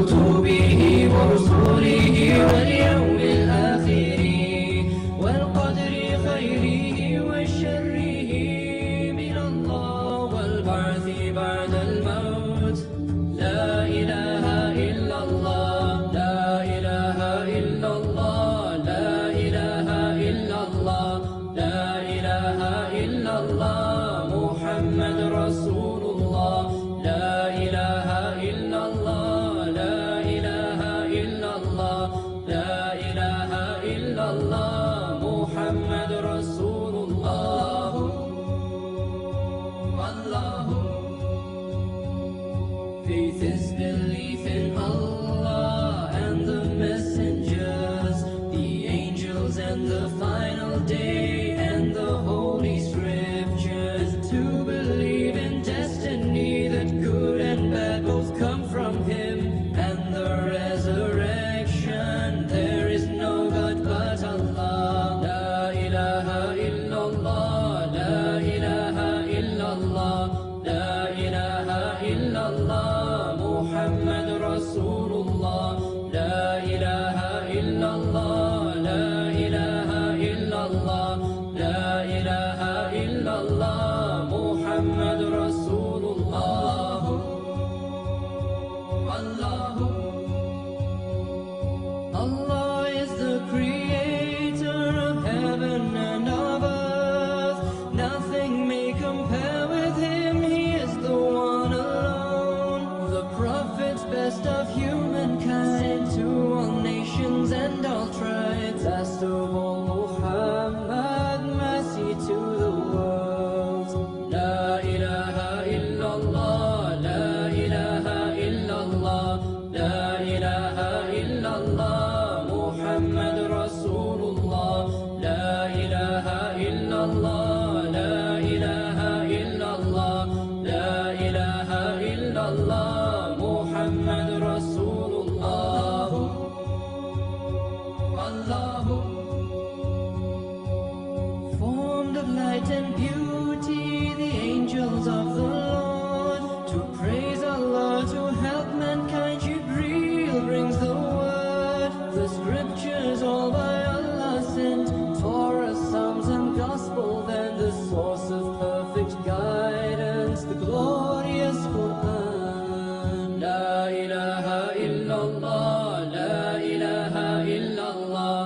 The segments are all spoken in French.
وكتبه ورسله واليوم الآخر والقدر خيره وشره من الله والبعث بعد الموت. لا إله إلا الله، لا إله إلا الله، لا إله إلا الله، لا إله إلا الله، محمد رسول الله. لا إله إلا الله، لا إله إلا الله، لا إله إلا الله، محمد رسول الله. الله. Faith is belief in Allah and the messengers, the angels and the final day and the holy scriptures. To believe in destiny that good and bad both come from Him, and the resurrection. There is no God but Allah. La ilaha illallah, la ilaha illallah, la ilaha illallah, Muhammad Rasulullah. La ilaha illallah, la ilaha illallah, la ilaha illallah, Muhammad Rasulullah. Allah. Allah is the creator of heaven and of earth. Nothing may compare with Him. He is the one alone. The prophets, best of humankind, to all nations and all tribes. Last of all, Muhammad, mercy to the world. La ilaha illallah, la ilaha illallah, la ilaha illallah, Muhammad Rasulullah. La ilaha illallah, la ilaha illallah, la ilaha illallah, Muhammad Rasulullah. Allah. Formed of light and beauty, the angels of the Lord, to praise Allah, to help mankind, Jibreel brings the word. The scriptures all by Allah sent, Torah, Psalms and Gospel, then the source of perfect guidance, the glorious Quran. La ilaha illallah, la ilaha illallah,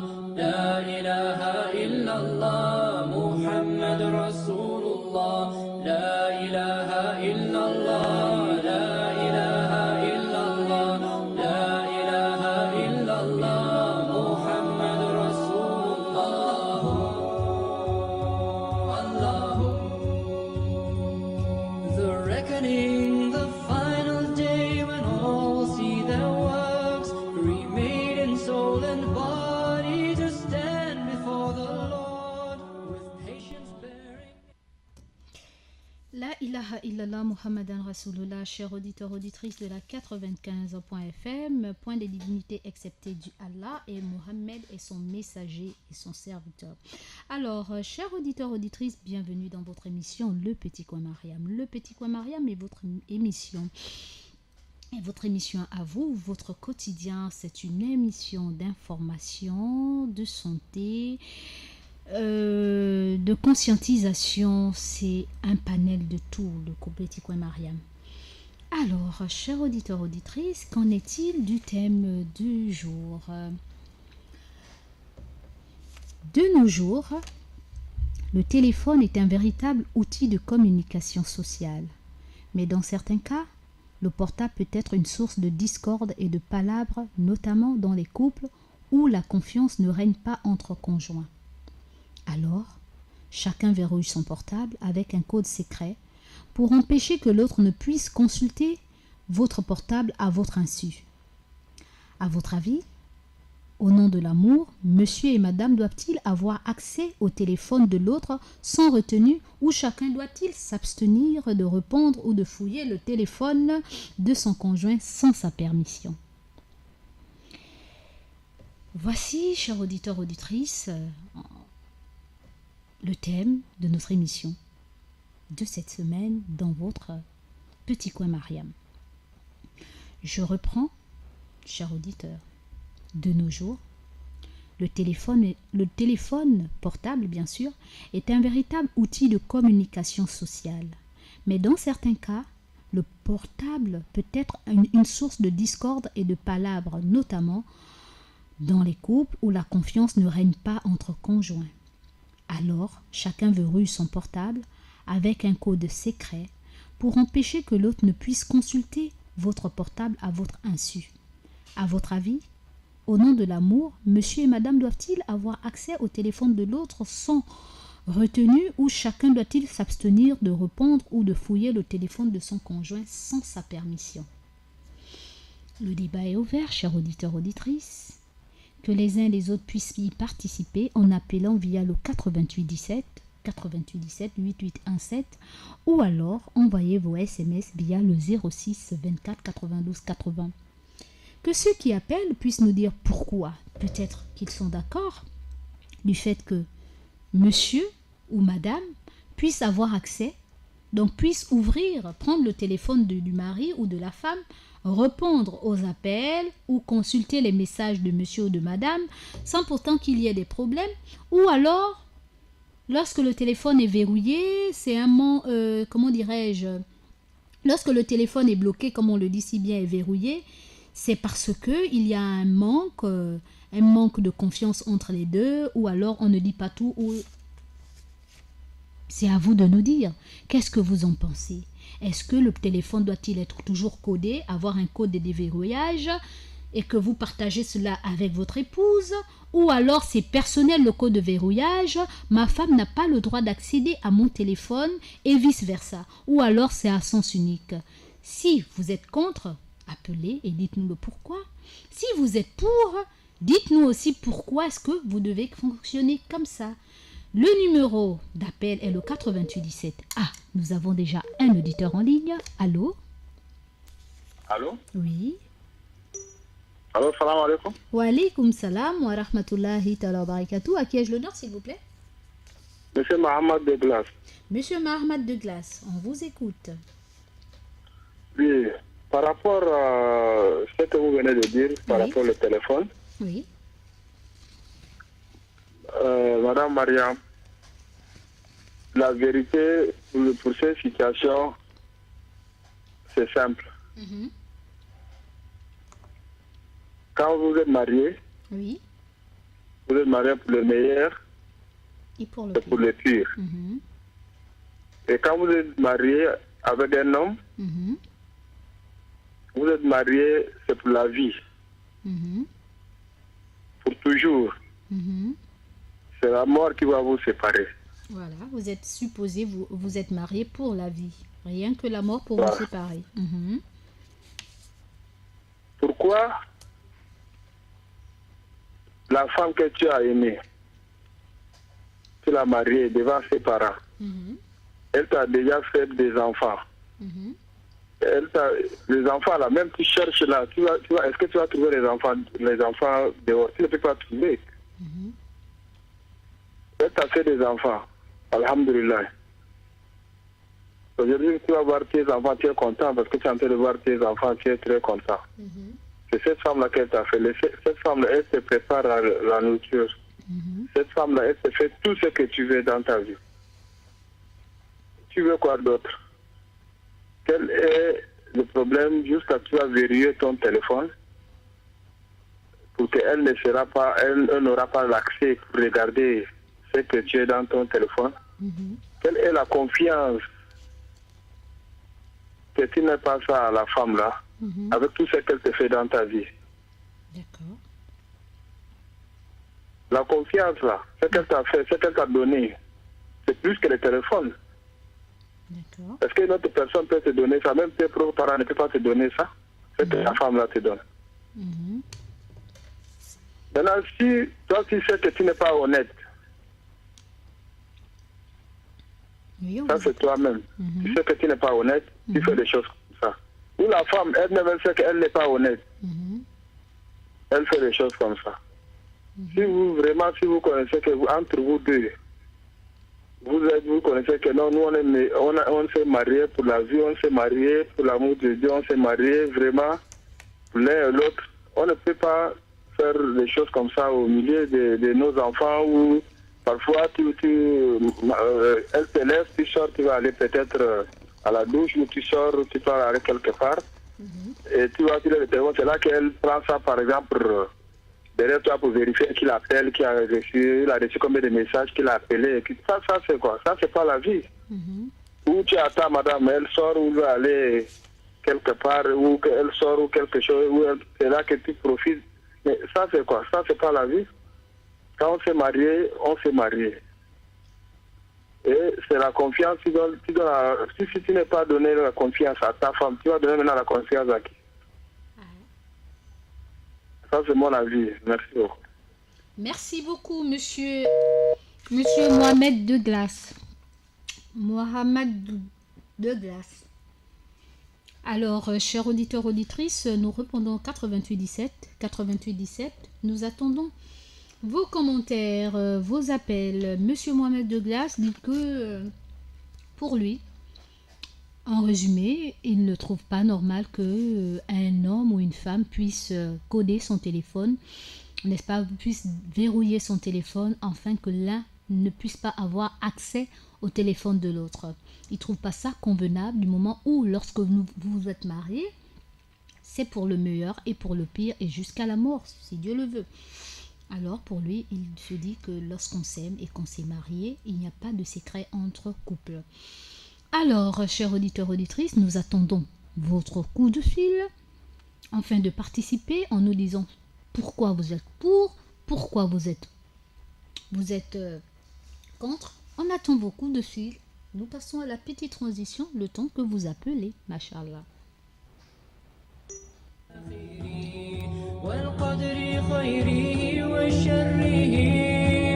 la ilaha illallah, Muhammad Rasulullah. La ilaha illallah, la ilaha illallah, la ilaha illallah, Muhammad Rasulullah. Allah. The reckoning, the final day when all will see their works remade in soul and body to stand before the Lord with patience bearing. La ilaha illallah Muhammadan Rasulullah, chers auditeurs, auditrices de la 95.fm, point des divinités excepté du Allah, et Mohammed est son messager et son serviteur. Alors, chers auditeurs, auditrices, bienvenue dans votre émission Le Petit Coin Mariam. Le Petit Coin Mariam est votre émission. Et votre émission à vous, votre quotidien, c'est une émission d'information, de santé, de conscientisation. C'est un panel de tout, le Petit Coin Mariam. Alors, chers auditeurs, auditrices, qu'en est-il du thème du jour? De nos jours, le téléphone est un véritable outil de communication sociale. Mais dans certains cas, le portable peut être une source de discorde et de palabres, notamment dans les couples où la confiance ne règne pas entre conjoints. Alors, chacun verrouille son portable avec un code secret pour empêcher que l'autre ne puisse consulter votre portable à votre insu. À votre avis, au nom de l'amour, monsieur et madame doivent-ils avoir accès au téléphone de l'autre sans retenue, ou chacun doit-il s'abstenir de répondre ou de fouiller le téléphone de son conjoint sans sa permission? Voici, chers auditeurs, auditrices, le thème de notre émission de cette semaine dans votre Petit Coin Mariam. Je reprends. cher auditeur, de nos jours, le téléphone portable, bien sûr, est un véritable outil de communication sociale. Mais dans certains cas, le portable peut être une source de discorde et de palabres, notamment dans les couples où la confiance ne règne pas entre conjoints. Alors, chacun verrouille son portable avec un code secret pour empêcher que l'autre ne puisse consulter votre portable à votre insu. À votre avis, au nom de l'amour, monsieur et madame doivent-ils avoir accès au téléphone de l'autre sans retenue ou chacun doit-il s'abstenir de répondre ou de fouiller le téléphone de son conjoint sans sa permission? Le débat est ouvert, chers auditeurs, auditrices. Que les uns et les autres puissent y participer en appelant via le 88 17 8817 ou alors envoyez vos SMS via le 06 24 92 80. Que ceux qui appellent puissent nous dire pourquoi. Peut-être qu'ils sont d'accord du fait que monsieur ou madame puisse avoir accès, donc puisse ouvrir, prendre le téléphone du mari ou de la femme, répondre aux appels ou consulter les messages de monsieur ou de madame sans pourtant qu'il y ait des problèmes, ou alors lorsque le téléphone est verrouillé, c'est comment dirais-je, lorsque le téléphone est bloqué, comme on le dit si bien, est verrouillé, c'est parce que il y a un manque de confiance entre les deux, ou alors on ne dit pas tout, ou c'est à vous de nous dire. Qu'est-ce que vous en pensez? Est-ce que le téléphone doit-il être toujours codé, avoir un code de déverrouillage, et que vous partagez cela avec votre épouse, ou alors c'est personnel le code de verrouillage, ma femme n'a pas le droit d'accéder à mon téléphone et vice-versa, ou alors c'est à sens unique. Si vous êtes contre, appelez et dites-nous le pourquoi. Si vous êtes pour, dites-nous aussi pourquoi est-ce que vous devez fonctionner comme ça. Le numéro d'appel est le 88 17. Ah, nous avons déjà un auditeur en ligne. Allô? Allô? Oui. Allô, salam alaikum. Wa alaikum salam wa rahmatullahi ta'ala wa barakatuh. À qui ai-je l'honneur, s'il vous plaît? Monsieur Mohamed de Glace. Monsieur Mohamed de Glace, on vous écoute. Oui, par rapport à ce que vous venez de dire, par rapport au téléphone, Oui. Madame Mariam, la vérité pour cette situation, c'est simple. Mhm. Quand vous êtes marié, Oui. vous êtes marié pour le meilleur Et pour le et pour pire. le pire. Mhm. Et quand vous êtes marié avec un homme, Mhm. vous êtes marié, c'est pour la vie, Mhm. pour toujours. Mhm. C'est la mort qui va vous séparer. Voilà, vous êtes supposé, vous êtes marié pour la vie. Rien que la mort pour Voilà. vous séparer. Mhm. Pourquoi la femme que tu as aimée, tu l'as mariée devant ses parents, Mhm. elle t'a déjà fait des enfants. Mhm. Les enfants là, même tu cherches là, est-ce que tu vas trouver les enfants dehors? Tu ne peux pas trouver. Mhm. Elle t'a fait des enfants. Alhamdulillah. Aujourd'hui, tu vas voir tes enfants, tu es content parce que tu es en train de voir tes enfants, tu es très content. Mhm. C'est cette femme-là qu'elle t'a fait. Cette femme-là, elle te prépare la nourriture. Mhm. Cette femme-là, elle te fait tout ce que tu veux dans ta vie. Tu veux quoi d'autre? Quel est le problème jusqu'à ce que tu vas verrouiller ton téléphone pour qu'elle elle n'aura pas l'accès pour regarder ce que tu es dans ton téléphone? Mhm. Quelle est la confiance que tu n'aies pas ça à la femme là, Mhm. avec tout ce qu'elle te fait dans ta vie? D'accord. La confiance là, ce qu'elle t'a fait, ce qu'elle t'a donné, c'est plus que le téléphone. D'accord. Est-ce qu'une autre personne peut te donner ça? Même tes propres parents ne peuvent pas te donner ça. Ce que la femme là te donne. Mhm. Maintenant, si toi tu sais que tu n'es pas honnête, Oui, on ça vous- c'est toi-même. Mhm. Tu sais que tu n'es pas honnête, tu fais des choses comme ça. Ou la femme, elle-même sait qu'elle n'est pas honnête, Mhm. elle fait des choses comme ça. Si vous connaissez que entre vous deux, vous connaissez que non, nous on s'est mariés pour la vie, on s'est mariés pour l'amour de Dieu, on s'est mariés vraiment pour l'un et l'autre, On ne peut pas faire des choses comme ça au milieu de nos enfants où parfois elle te lève, tu sors, tu vas aller peut-être à la douche ou tu sors, tu vas aller quelque part et tu vas tirer le téléphone. C'est là qu'elle prend ça par exemple derrière toi pour vérifier qu'il appelle, qu'il a reçu combien de messages qu'il a appelé. Ça c'est quoi? Ça c'est pas la vie. Ou tu attends madame, elle sort ou elle va aller quelque part, ou qu'elle sort ou quelque chose, c'est là que tu profites. Mais ça c'est quoi? Ça c'est pas la vie. Quand on s'est marié, on s'est marié. Et c'est la confiance, si tu n'es pas donné la confiance à ta femme, tu vas donner maintenant la confiance à qui? Ça c'est mon avis. Merci beaucoup. Merci beaucoup, monsieur Mohamed de Glace. Mohamed de Glace. Alors, chers auditeurs, auditrices, nous répondons 88 17. Nous attendons vos commentaires, vos appels. Monsieur Mohamed de Glace dit que, pour lui, en résumé, il ne trouve pas normal qu'un homme ou une femme puisse coder son téléphone, n'est-ce pas, puisse verrouiller son téléphone, afin que l'un ne puisse pas avoir accès au téléphone de l'autre. Il ne trouve pas ça convenable du moment où, lorsque vous vous êtes mariés, c'est pour le meilleur et pour le pire et jusqu'à la mort, si Dieu le veut. Alors pour lui, il se dit que lorsqu'on s'aime et qu'on s'est marié, il n'y a pas de secret entre couples. Alors, chers auditeurs, auditrices, nous attendons votre coup de fil afin de participer en nous disant pourquoi vous êtes pour, pourquoi vous êtes contre. On attend vos coups de fil. Nous passons à la petite transition, le temps que vous appelez, machallah. والقدر خيره وشره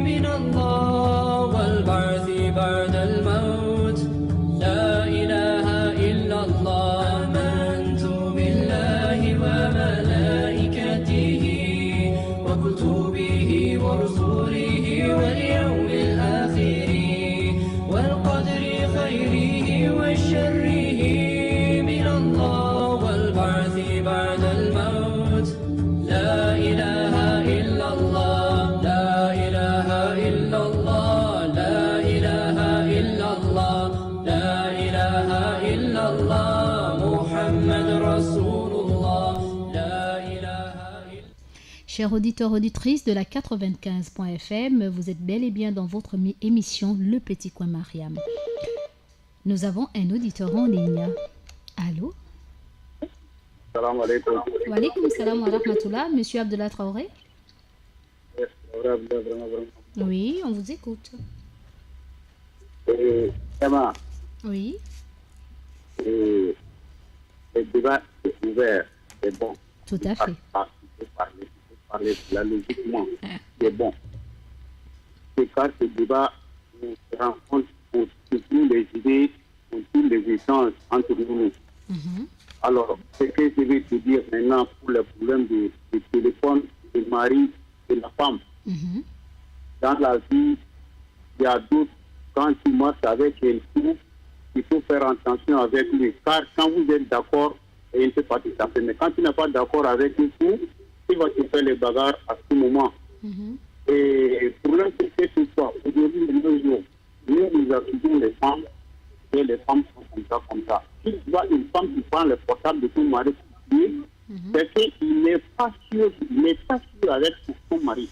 من الله والبعث بعد الموت لا إله إلا الله آمنت بالله وملائكته وكتبه ورسله واليوم الآخر والقدر خيره وشره من الله والبعث بعد الموت لا إله إلا الله لا إله إلا الله لا إله إلا الله لا إله إلا الله محمد رسول الله لا إله إلا. Chers auditeurs, auditrices de la 95.fm, vous êtes bel et bien dans votre émission Le Petit Coin Mariam. Nous avons un auditeur en ligne. Allô? Salam alaikum. Wa alaykoum salam wa rahmatullah. Monsieur Abdullah Traoré? Oui, on vous écoute. Emma, Oui. le débat est ouvert, c'est bon. Tout à fait. Il faut parler là logiquement, c'est bon. C'est quand ce débat nous rend compte pour toutes les idées, pour tous les échanges entre nous. Alors, ce que je vais te dire maintenant pour le problème du téléphone, du mari et de la femme. Dans la vie, il y a d'autres. Quand tu marches avec un fou, il faut faire attention avec lui. Car quand vous êtes d'accord, il ne peut pas tout à fait. Mais quand tu n'es pas d'accord avec un fou, il va te faire les bagarres à ce moment. Et le problème, c'est que ce soit aujourd'hui, de nos jours, nous accusons les femmes et les femmes sont comme ça. Si tu vois une femme qui prend le portable de son mari, c'est qu'il n'est pas sûr avec son mari.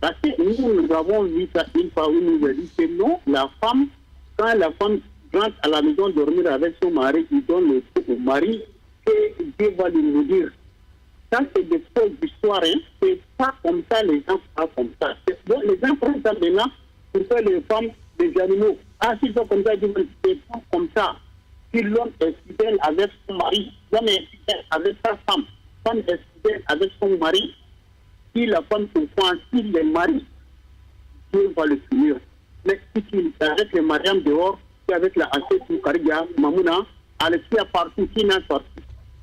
Parce que nous avons vu ça une fois où nous a dit que non, la femme, quand la femme rentre à la maison dormir avec son mari, il donne le truc au mari et Dieu va lui dire. Ça, c'est des fausses histoires, hein. C'est pas comme ça, les gens parlent comme ça. Donc, les gens prennent ça maintenant pour faire les femmes des animaux. Ah, s'ils sont comme ça, ils disent, c'est pas comme ça. Si l'homme est fidèle avec son mari, l'homme est fidèle avec sa femme, la femme est fidèle avec son mari, si la femme se prend, s'il est mari, Dieu va le punir. Mais si tu es avec le mariage dehors, si avec la assiette Kariga, Mamouna, avec qui a partout, qui n'a partout.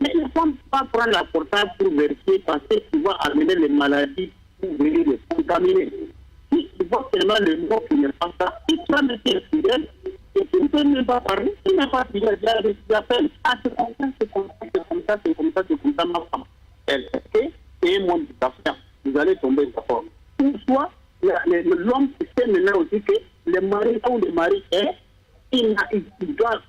Mais il ne faut pas prendre la portable pour vérifier parce que tu vas amener les maladies pour venir les contaminer. Si tu vois seulement le mot qui n'est pas ça, si tu as mis fidèle, et tu ne peux même pas parler, tu n'as pas fidèle, tu appelles, ah c'est comme ça, c'est comme ça, c'est comme ça, c'est comme ça, c'est comme ça, ma femme. Elle sait et un monde d'affaires, vous allez tomber d'accord. Ou soit, l'homme sait maintenant aussi que les maris ou les maris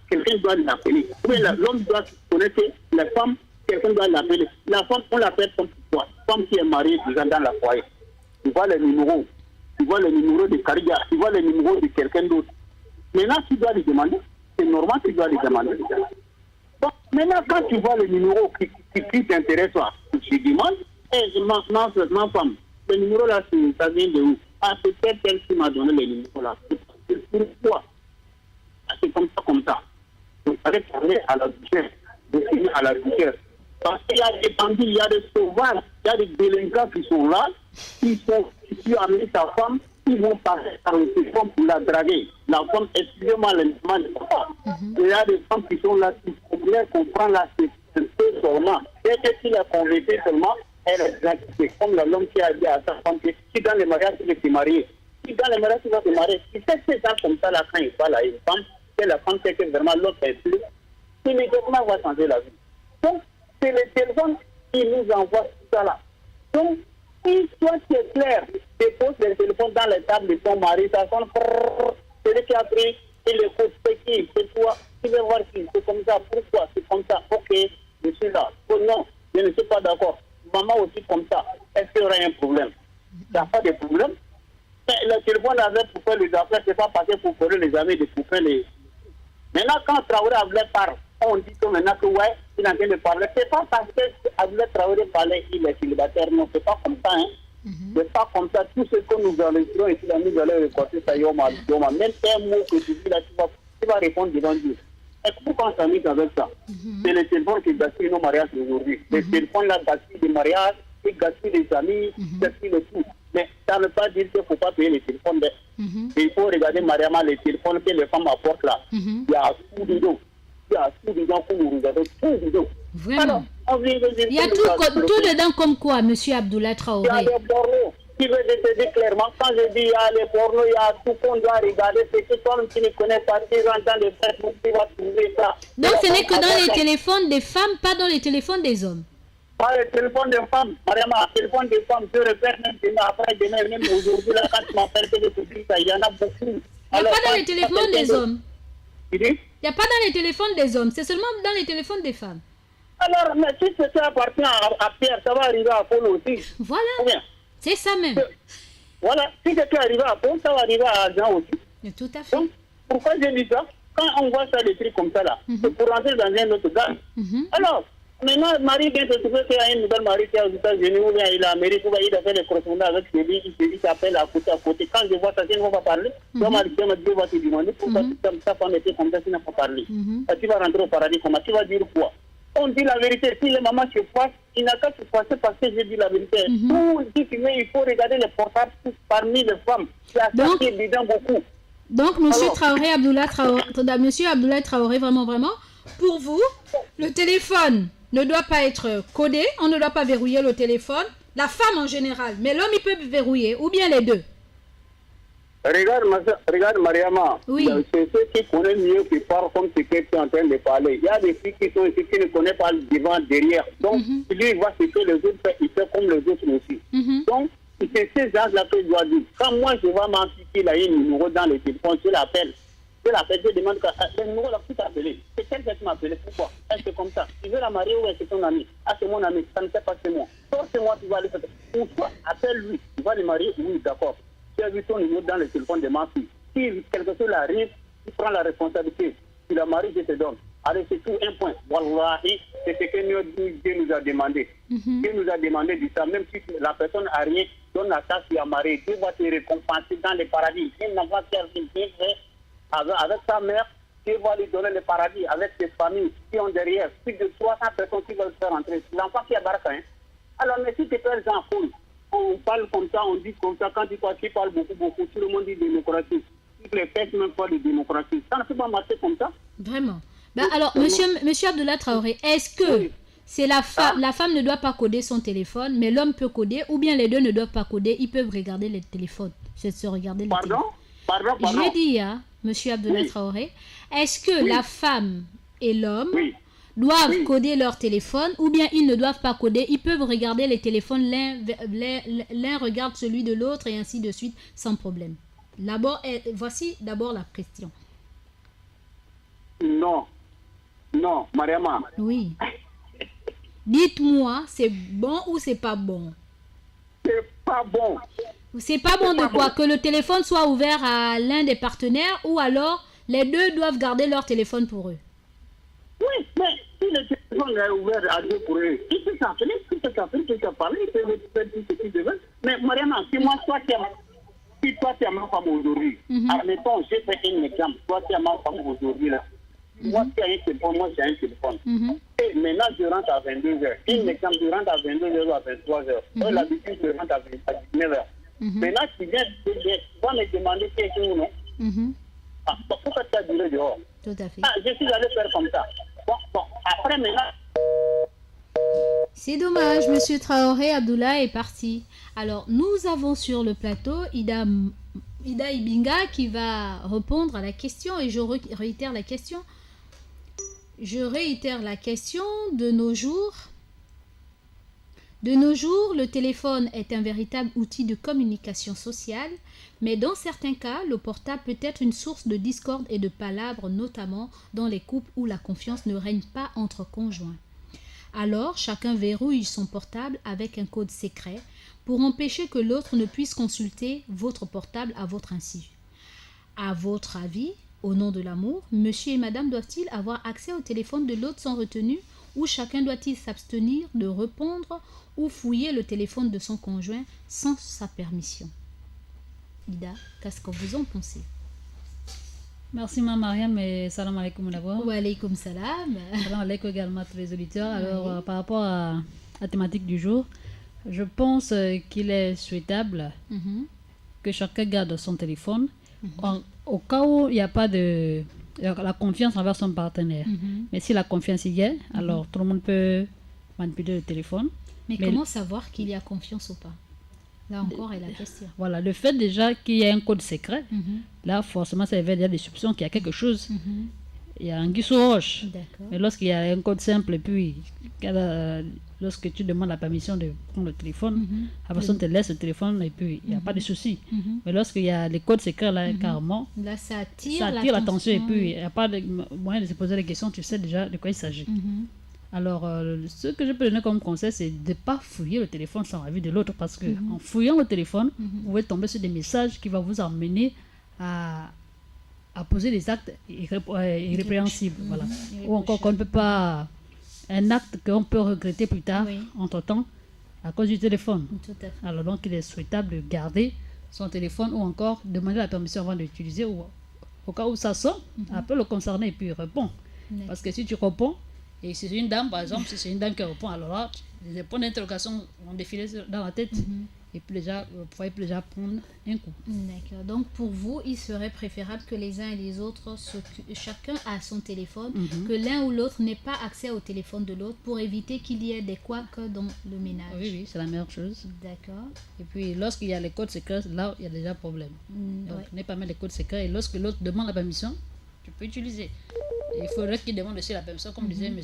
quelqu'un doit l'appeler. L'homme doit connaître que la femme, quelqu'un doit l'appeler. La femme, on l'appelle comme toi. Femme qui est mariée déjà dans la foyer. Tu vois les numéros. Tu vois le numéro de Caria. Tu vois le numéro de quelqu'un d'autre. Maintenant, tu dois lui demander. C'est normal que tu dois lui demander. Donc, maintenant, quand tu vois le numéro qui t'intéresse, tu demandes, ma femme, le numéro là, ça vient de où? Ah, c'est elle qui m'a donné le numéro là. C'est pourquoi? C'est comme ça. Il fallait parler à la douceur, de finir à la douceur. Parce qu'il y a des bandits, il y a des sauvages, il y a des délinquants qui sont là, qui ont amené sa femme, ils vont passer par le téléphone pour la draguer. La femme, excusez-moi, le moment de papa. Il y a des femmes qui sont là, qui comprennent là, c'est peu seulement. Et que si la convertie seulement, elle est draguée. C'est comme l'homme qui a dit à sa femme que si dans le mariage, tu veux te marier. Si dans le mariage, tu vas te marier. Si c'est ça comme ça, là, quand il parle à une femme, que la femme sait que vraiment l'autre est plus, immédiatement va changer la vie. Donc, c'est le téléphone qui nous envoie tout ça là. Donc, si toi tu es clair, tu poses le téléphone dans les tables de ton mari, ça sonne, celui qui a pris, il écoute, c'est qui, c'est toi, tu veux voir qui, c'est comme ça, pourquoi, c'est comme ça, ok, je suis là. Oh non, je ne suis pas d'accord. Maman aussi comme ça, est-ce qu'il y aura un problème? Il n'y a pas de problème. Mais le téléphone avait pour faire les affaires, c'est pas passé pour faire les amis, pour faire les... Maintenant, quand Traoré Abdoulaye parle, on dit que maintenant que ouais, il est en train de parler. C'est pas parce que Abdoulaye Traoré parlait, il est célibataire. Non, c'est pas comme ça. Hein. C'est pas comme ça. Tout ce que nous enregistrons ici, là, nous allons reporter ça, Yoma. Même un mot que tu dis là, tu vas répondre devant Dieu. Et pourquoi on s'amuse avec ça? C'est le téléphone qui gaspille nos mariages aujourd'hui. Le téléphone là gaspille des mariages, il gaspille des amis, gaspille le tout. Mais ça ne veut pas dire qu'il ne faut pas payer les téléphones. Il faut regarder, Mariama, les téléphones que les femmes apportent là. Il y a tout dedans. Il y a tout dedans pour nous regarder. Tout dedans. Vraiment. Alors, il y a tout dedans comme quoi, M. Abdoulaye Traoré? Il y a des pornos. Je veux te dire clairement, quand je dis il y a les pornos, il y a tout qu'on doit regarder. C'est que toi, tu ne connais pas, tu rentres dans le Facebook, tu vas trouver ça. Donc ce n'est que dans les téléphones des femmes, pas dans les téléphones des hommes? Pas le téléphone des femmes, Mariama, le téléphone des femmes, je répète même demain, après demain, même aujourd'hui, là, quand tu m'appelles que je te dis ça, il y en a beaucoup. Il n'y a pas dans les téléphones des hommes. Tu dis? Il n'y a pas dans les téléphones des hommes, c'est seulement dans les téléphones des femmes. Alors, mais si ça appartient à Pierre, ça va arriver à Paul aussi. Voilà, c'est ça même. Voilà, si c'était arrivé à Paul, ça va arriver à Jean aussi. Mais tout à fait. Donc, pourquoi je dis ça? Quand on voit ça, des trucs comme ça là, c'est pour rentrer dans un autre gars. Alors, maintenant, Marie vient se trouver qu'il y a une nouvelle Marie qui est aux États-Unis ou bien il est en Amérique ou bien il a fait les correspondances avec celui qui s'appelle à côté. Quand je vois ça, je ne vais pas parler. Donc, Dieu va te demander pourquoi ta femme était comme ça, tu n'as pas parlé. Tu vas rentrer au paradis comment? Tu vas dire quoi? On dit la vérité. Si les mamans se passent, il n'a qu'à se passer parce que je dis la vérité. Tout dit qu'il il faut regarder les portables parmi les femmes. Donc, c'est dedans beaucoup. Donc, M. Traoré, Monsieur Abdoulaye Traoré, vraiment, pour vous, le téléphone ne doit pas être codé, on ne doit pas verrouiller le téléphone, la femme en général, mais l'homme il peut verrouiller, ou bien les deux. Regarde Mariama, oui. C'est ceux qui connaissent mieux qui parlent comme ce que tu es en train de parler. Il y a des filles qui sont ici qui ne connaissent pas devant, derrière. Donc, lui, il voit ce que les autres font, il fait comme les autres aussi. Donc, c'est ces gens-là que je dois dire. Quand moi, je vais m'impliquer là, il y a un numéro dans le téléphone, je l'appelle. Je demande le numéro là, qui t'a appelé. C'est quel qui m'a appelé? Pourquoi? Est-ce que comme ça? Tu veux la marier ou est-ce que c'est ton ami? Ah, c'est mon ami, ça ne fait pas, c'est moi. Toi, c'est moi, tu vas aller faire. Ou toi, appelle-lui. Tu vas le marier? Oui, d'accord. Tu as vu ton numéro dans le téléphone de ma fille. Si quelque chose arrive, tu prends la responsabilité. Tu la maries, je te donne. Allez, c'est tout un point. Wallahi, c'est ce que Dieu nous a demandé. Dieu nous a demandé de ça. Même si la personne n'a rien, donne la tâche à marier. Dieu va te récompenser dans le paradis. Il n'a pas fait avec sa mère, Dieu va lui donner le paradis avec ses familles qui ont derrière plus de 300 personnes qui veulent faire entrer. L'enfant qui a baraka, hein. Alors, mais si tu fais les enfants, on parle comme ça, on dit comme ça, quand tu parles beaucoup, tout le monde dit démocratie. Tu ne fais même pas de démocratie. Ça ne peut pas marcher comme ça. Vraiment. Ben alors, monsieur Abdoulaye Traoré, est-ce que c'est la femme ne doit pas coder son téléphone, mais l'homme peut coder, ou bien les deux ne doivent pas coder, ils peuvent regarder les téléphones, se regarder les téléphones. Pardon. Je dis, monsieur Abdoulaye Traoré, est-ce que la femme et l'homme doivent coder leur téléphone ou bien ils ne doivent pas coder. Ils peuvent regarder les téléphones, l'un regarde celui de l'autre et ainsi de suite sans problème. Voici d'abord la question. Non, Mariama. Oui. Dites-moi, c'est bon ou c'est pas bon? C'est pas bon. C'est pas bon de quoi? Que le téléphone soit ouvert à l'un des partenaires ou alors les deux doivent garder leur téléphone pour eux? Oui, mais si le téléphone est ouvert à deux pour eux, ils peuvent s'appeler, ils peuvent parler, ils peuvent faire tout ce qu'ils veulent. Mais Mariama, si toi tu es ma femme aujourd'hui, admettons, j'ai fait un exemple, toi tu es ma femme aujourd'hui là. Moi, tu as un téléphone, moi j'ai un téléphone. Et maintenant, je rentre à 22h. Un exemple, je rentre à 22h ou à 23h. Moi, l'habitude, je rentre à 19h. Maintenant, tu viens me demander quelque chose, non? Pourquoi tu as duré dehors? Tout à fait. Je suis allé faire comme ça. Bon, après maintenant... C'est dommage, Monsieur Traoré Abdoulaye est parti. Alors, nous avons sur le plateau Ida Ibinga qui va répondre à la question et je réitère la question. De nos jours, le téléphone est un véritable outil de communication sociale, mais dans certains cas, le portable peut être une source de discorde et de palabres, notamment dans les couples où la confiance ne règne pas entre conjoints. Alors, chacun verrouille son portable avec un code secret pour empêcher que l'autre ne puisse consulter votre portable à votre insu. À votre avis, au nom de l'amour, monsieur et madame doivent-ils avoir accès au téléphone de l'autre sans retenue ou chacun doit-il s'abstenir de répondre ou fouiller le téléphone de son conjoint sans sa permission? Ida, qu'est-ce que vous en pensez? Merci Mariam et salam alaikum d'abord. Wa alaikum salam. Salam alaikum également à tous les auditeurs. Alors par rapport à la thématique du jour, je pense qu'il est souhaitable que chacun garde son téléphone au cas où il n'y a pas de la confiance envers son partenaire. Mais si la confiance y est, alors tout le monde peut manipuler le téléphone. Mais comment savoir qu'il y a confiance ou pas? Là encore est la question. Voilà, le fait déjà qu'il y ait un code secret, là forcément ça éveille déjà des soupçons qu'il y a quelque chose. Il y a un anguille sous roche. Mais lorsqu'il y a un code simple et puis lorsque tu demandes la permission de prendre le téléphone, la personne te laisse le téléphone et puis il n'y a pas de souci. Mais lorsqu'il y a les codes secrets là, carrément, là ça attire l'attention et puis il n'y a pas de moyen de se poser des questions, tu sais déjà de quoi il s'agit. Alors, ce que je peux donner comme conseil, c'est de ne pas fouiller le téléphone sans l'avis de l'autre parce que en fouillant le téléphone, vous pouvez tomber sur des messages qui vont vous amener à poser des actes irrépréhensibles. Voilà. Ou encore qu'on ne peut pas... Un acte qu'on peut regretter plus tard, entre-temps, à cause du téléphone. Tout à fait. Alors donc, il est souhaitable de garder son téléphone ou encore demander la permission avant d'utiliser ou au cas où ça sonne, appelle le concerné et puis répond. Parce que si tu réponds, et si c'est une dame, par exemple, si c'est une dame qui répond, alors là, les points d'interrogation vont défiler dans la tête. Et puis déjà, vous pouvez déjà prendre un coup. D'accord. Donc pour vous, il serait préférable que les uns et les autres, chacun a son téléphone, que l'un ou l'autre n'ait pas accès au téléphone de l'autre pour éviter qu'il y ait des couacs dans le ménage. Oui, c'est la meilleure chose. D'accord. Et puis lorsqu'il y a les codes secrets, là, il y a déjà problème. Donc n'est pas mettre les codes secrets et lorsque l'autre demande la permission, tu peux utiliser. Et il faudrait qu'il demande aussi la permission, comme disait M.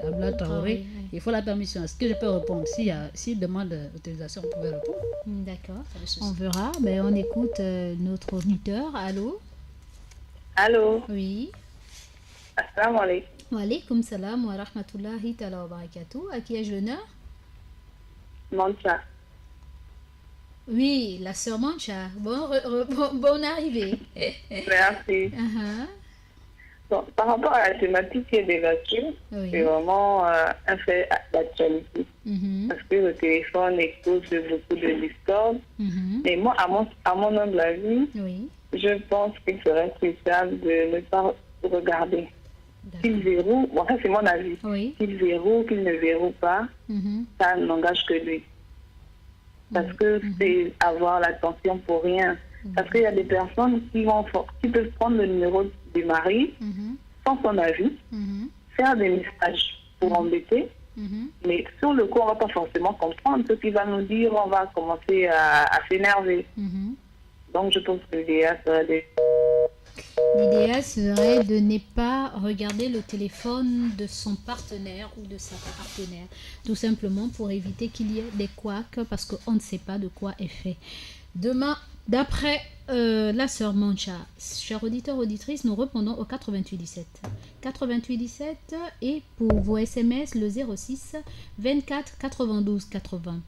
Abdoulaye Traoré. Il faut la permission. Est-ce que je peux répondre? S'il demande l'autorisation, on peut répondre. D'accord. On verra. Ben, on écoute notre auditeur. Allô? Allô? Oui. Assalamu alaikum. Wa alaikum salam wa rahmatullahi ta'ala wa barakatuh. À qui ai-je l'honneur? Mancha. Oui, la sœur Mancha. Bonne arrivée. Merci. Bon, par rapport à la thématique des voitures, c'est vraiment un fait d'actualité. Parce que le téléphone cause beaucoup de discorde. Et moi, à mon humble avis, je pense qu'il serait souhaitable de ne pas regarder. Qu'il verrouille, bon, ça c'est mon avis. Qu'il verrouille, qu'il ne verrouille pas, ça n'engage que lui. Parce que c'est avoir l'attention pour rien. Parce qu'il y a des personnes qui peuvent prendre le numéro du mari sans son avis, faire des messages pour embêter, mais sur le coup, on ne va pas forcément comprendre ce qu'il va nous dire, on va commencer à s'énerver. Donc, je pense que l'idéal serait de... L'idéal serait de ne pas regarder le téléphone de son partenaire ou de sa partenaire, tout simplement pour éviter qu'il y ait des couacs, parce qu'on ne sait pas de quoi est fait. Demain, d'après la sœur Mancha, chers auditeurs, auditrices, nous répondons au 8817. 8817 et pour vos SMS, le 06 24 92 80.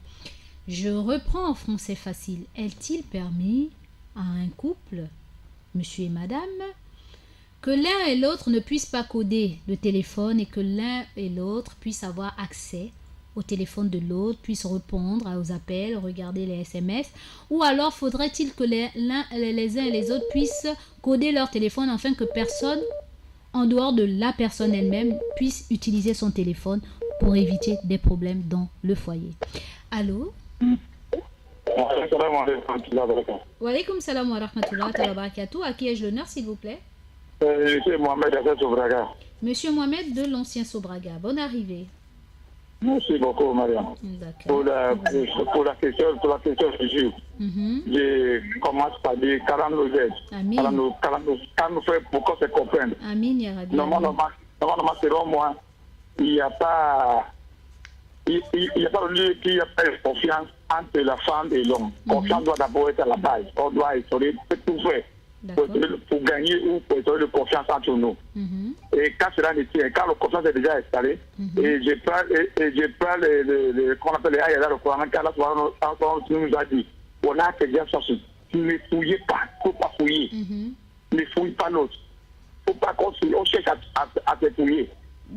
Je reprends en français facile. Est-il permis à un couple, monsieur et madame, que l'un et l'autre ne puissent pas coder le téléphone et que l'un et l'autre puissent avoir accès au téléphone de l'autre, puissent répondre aux appels, regarder les SMS, ou alors faudrait-il que les uns et les autres puissent coder leur téléphone afin que personne, en dehors de la personne elle-même, puisse utiliser son téléphone pour éviter des problèmes dans le foyer. Allô? Wa alaykoum salam wa rahmatullahi wa barakatuh. À qui ai-je l'honneur, s'il vous plaît? Monsieur Mohamed de Sobraga. Monsieur Mohamed de l'ancien Sobraga. Bonne arrivée. Merci beaucoup, Mariam. Pour la question du jour, je commence par dire 40 nous aide. Quand nous faisons pour qu'on se comprenne. Normalement, selon moi, il n'y a pas lieu qu'il n'y a pas de confiance entre la femme et l'homme. Confiance doit d'abord être à la base. On doit essayer de tout faire pour gagner ou pour essayer de confiance entre nous. Et quand cela ne tient, quand la confiance est déjà installée, et je prends qu'on appelle les ayats dans le Coran, quand Allah nous a dit, on a que bien ça, ne fouillez pas, il ne faut pas fouiller. Ne fouille pas l'autre. Il ne faut pas qu'on cherche à te fouiller.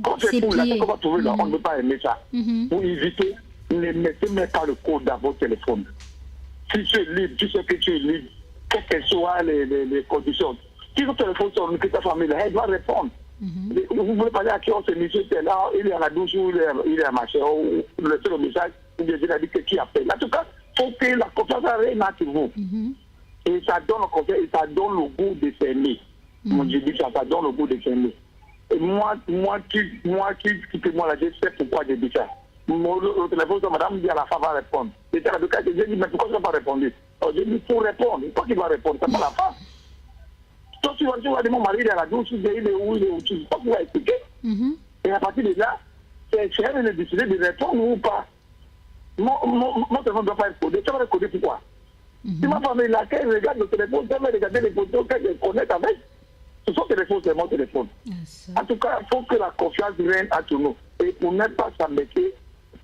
Quand c'est fou, là, on va trouver là, on ne peut pas aimer ça. Pour éviter, ne mettez même pas le code dans votre téléphone. Si tu es libre, tu sais que tu es libre, quelles que soient les conditions. Si votre téléphone sonne, que ta famille, elle doit répondre. Vous voulez parler à qui on se dit, c'est là, il est à la douche, ou il est à machin, ou le seul message, ou bien il a dit que qui appelle. En tout cas, il faut que la confiance règne entre vous. Et ça donne le confiance, et ça donne le goût de s'aimer. Moi, je dis ça, ça donne le goût de s'aimer. Et moi, qui là, je sais pourquoi j'ai dit ça. Le téléphone, madame dit à la femme va répondre. J'étais à l'avocat, j'ai dit, mais pourquoi tu n'as pas répondu? J'ai dit, pour répondre. Pourquoi qu'il va répondre? C'est pas la femme. Toi, tu vas dire, mon mari, il est à la douche, il est où, tu ne sais pas pouvoir expliquer. Et à partir de là, c'est elle de décider de répondre ou pas. Mon téléphone ne doit pas être codé. Tu vas le coder pourquoi? Si ma femme est là, qu'elle regarde le téléphone, elle va regarder les photos, qu'elle se connecte avec. Son téléphone, c'est mon téléphone. En tout cas, il faut que la confiance règne entre nous. Et pour ne pas s'embêter,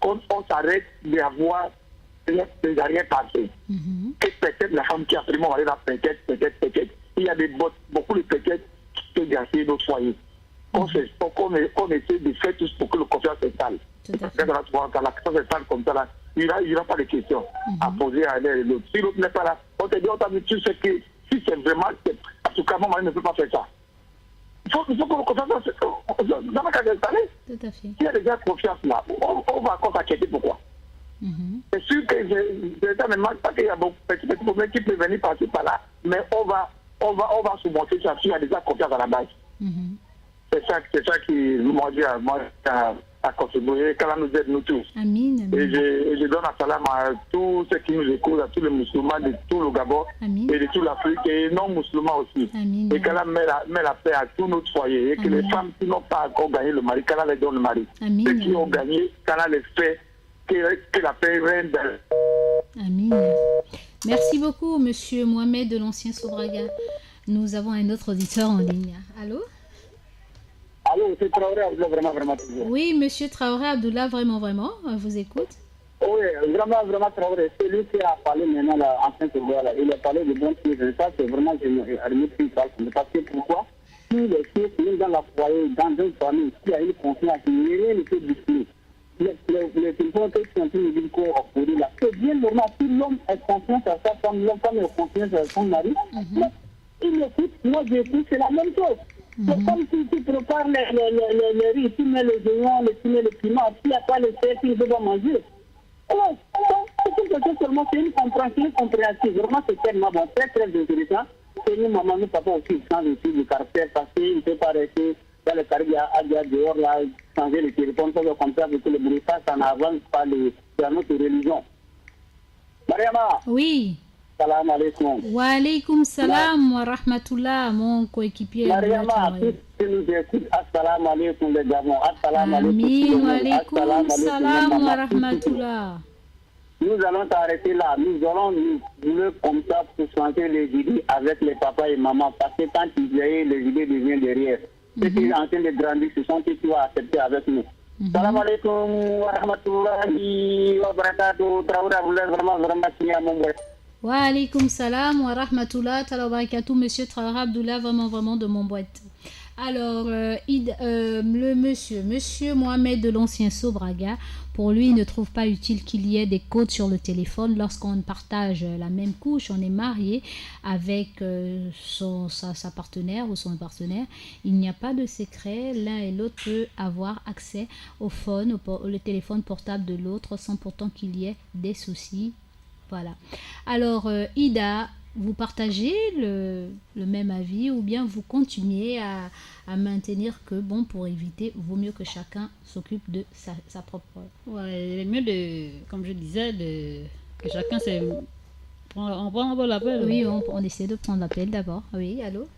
quand on s'arrête d'avoir rien passé. Et peut-être la femme qui a vraiment allé là, peut-être. Il y a beaucoup de peut-être qui peuvent gâcher notre foyer. Qu'on essaie de faire tout pour que la confiance s'installe. Quand la confiance s'installe comme ça, là, il n'y aura pas de questions à poser à l'un et l'autre. Si l'autre n'est pas là, on te dit, tu sais que si c'est vraiment. En tout cas, mon mari ne peut pas faire ça. Il faut que la confiance dans la case installée. Tout à fait. S'il y a déjà confiance là, on va encore s'inquiéter pourquoi. C'est sûr que ça ne manque pas qu'il y a beaucoup de petits problèmes qui peuvent venir passer par là, mais on va surmonter ça s'il y a déjà confiance à la base. C'est ça qui, moi, a contribué, qu'Allah nous aide nous tous. Amin. Et je donne un salam à tous ceux qui nous écoutent, à tous les musulmans de tout le Gabon et de toute l'Afrique et non musulmans aussi. Amin. Et qu'Allah met la paix à tout notre foyer et que les femmes qui n'ont pas encore gagné le mari, qu'Allah les donne le mari. Amin. Ceux qui ont gagné, qu'Allah les fait que la paix règne dans. Amin. Merci beaucoup, monsieur Mohamed de l'ancien Sobraga. Nous avons un autre auditeur en ligne. Allô? Allô, c'est Traoré Abdoullah, vraiment toujours. Oui, monsieur Traoré Abdoullah, vraiment, on vous écoute. Oui, vraiment Traoré. C'est lui qui a parlé maintenant là, en fin de voilà. Il a parlé de bonnes choses. Ça, c'est vraiment, je remercie parce que pourquoi? Si les filles sont dans la foyer, dans une famille, qui a une confiance, rien ne peut discuter. Les téléphones qui sont en train de dire qu'on là, c'est bien normal. Si l'homme a confiance à sa femme, l'homme a confiance à son mari, il écoute, moi j'écoute, c'est la même chose. C'est comme si tu prépares les riz, tu mets les oignons, tu mets le piment, s'il n'y a pas le fer, tu ne peux pas manger. Alors, c'est seulement une compréhension. Vraiment, c'est tellement bon, très intéressant. C'est nous, maman, nous, papa aussi, sans le caractère, parce qu'il ne peut pas rester dans le carrière à dehors, là, changer le téléphone, comme ça, avec le bruit, ça n'avance pas dans notre religion. Mariama. Oui. Salam alaikum. Wa alaykum salam wa rahmatullah, mon coéquipier. Mariama, tous nous écoutent. Assalamu alaikum les gamins. Assalamu alaikum. Amin wa alaykum salam wa rahmatullah. Nous allons t'arrêter là. Nous allons nous jouer comme ça pour changer les idées avec les papas et mamans. Parce que quand ils veillent, les idées deviennent derrière. Ceux qui sont en train de grandir, ce sont ceux qui vont accepter avec nous. Salam alaikum wa rahmatullahi wa barakatuh. Traoura, vous êtes vraiment signé à mon boy. Wa alaykum salam wa rahmatullah wa barakatuh, monsieur Traoré Abdullah, vraiment de mon boîte. Alors, le monsieur Mohamed de l'ancien Sobraga, pour lui, il ne trouve pas utile qu'il y ait des codes sur le téléphone lorsqu'on partage la même couche, on est marié avec sa partenaire ou son partenaire. Il n'y a pas de secret, l'un et l'autre peut avoir accès au téléphone portable de l'autre sans pourtant qu'il y ait des soucis. Voilà. Alors, Ida, vous partagez le même avis ou bien vous continuez à maintenir que, bon, pour éviter, vaut mieux que chacun s'occupe de sa propre... Ouais, il est mieux comme je disais, que chacun se... On prend l'appel. Oui, on essaie de prendre l'appel d'abord. Oui, allô?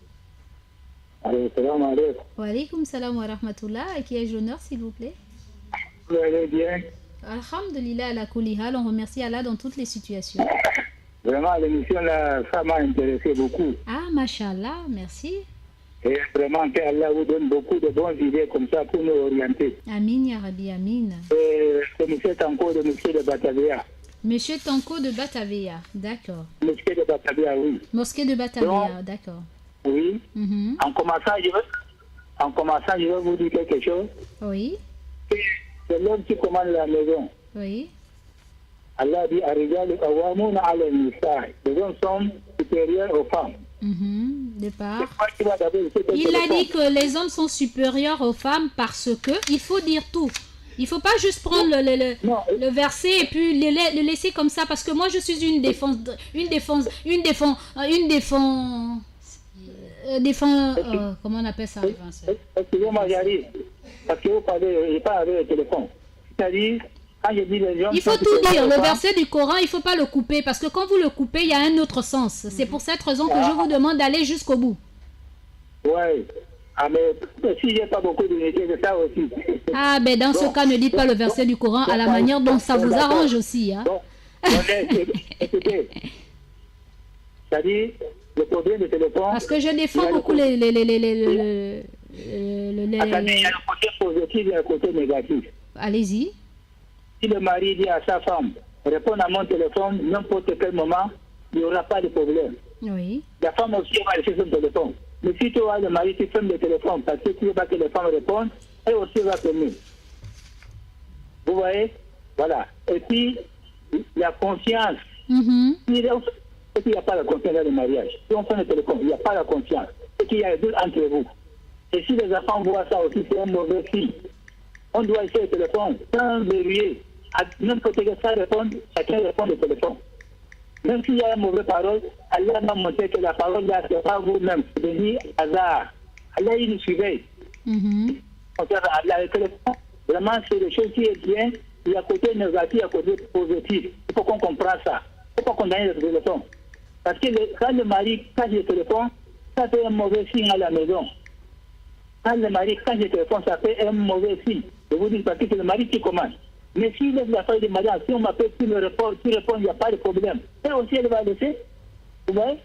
Allez, salam alaikum. Wa alaykum salam wa rahmatullah. À qui ai-je l'honneur, s'il vous plaît? Vous allez bien? Alhamdulillah, ala kulli hal, on remercie Allah dans toutes les situations. Vraiment, l'émission, là, ça m'a intéressé beaucoup. Ah, mashallah, merci. Et vraiment, qu'Allah vous donne beaucoup de bonnes idées comme ça pour nous orienter. Amin, ya Rabbi, amin. C'est monsieur Tanko de monsieur de Batavia. Monsieur Tanko de Batavia, d'accord. Mosquée de Batavia, oui. Mosquée de Batavia, d'accord. Oui. En commençant, je vais vous dire quelque chose. Oui. C'est l'homme qui commande la maison. Oui. Allah dit les hommes sont supérieurs aux femmes. De part. Il a dit que les hommes sont supérieurs aux femmes parce que il faut dire tout. Il ne faut pas juste prendre le verset et puis le laisser comme ça parce que moi je suis comment on appelle ça? Excusez-moi, j'arrive. Parce que vous parlez pas avec le téléphone. C'est-à-dire, quand je dis les hommes... Il faut tout dire. Le verset du Coran, il ne faut pas le couper. Parce que quand vous le coupez, il y a un autre sens. C'est pour cette raison que je vous demande d'aller jusqu'au bout. Oui. Ah, mais si j'ai pas beaucoup d'unité, c'est ça aussi. Ah, ben dans ce cas, ne dites pas le verset du Coran à la manière dont ça vous arrange aussi. Hein. Écoutez. C'est-à-dire, le problème du téléphone... Parce que je défends beaucoup Attendez, il y a le côté positif et le côté négatif. Allez-y. Si le mari dit à sa femme, réponds à mon téléphone, n'importe quel moment, il n'y aura pas de problème. Oui. La femme aussi va laisser son téléphone. Mais si toi, le mari, tu fermes le téléphone parce que tu ne veux pas que les femmes répondent, elle aussi va fermer. Vous voyez? Voilà. Et puis, la confiance. Et puis, il n'y a pas la confiance dans le mariage. Si on fait le téléphone, il n'y a pas la confiance. Et qu'il y a deux entre vous. Et si les enfants voient ça aussi, c'est un mauvais signe. On doit essayer le téléphone sans verrouiller. N'importe quel ça répond, chacun répond au téléphone. Même s'il y a une mauvaise parole, Allah m'a montré que la parole là, c'est pas vous-même. C'est dit hasard. Allah, il nous surveille. Allah, le téléphone, vraiment, c'est des choses qui est bien. Il y a côté négatif, à côté positif. Il faut qu'on comprenne ça. Il faut qu'on donne le téléphone. Parce que quand le mari cache le téléphone, ça fait un mauvais signe à la maison. Quand le mari cache le téléphone, ça fait un mauvais signe. Je vous dis parce que c'est le mari qui commande. Mais s'il laisse la feuille de mariage, si on m'appelle, tu réponds, il n'y a pas de problème. Elle aussi, elle va laisser. Vous voyez?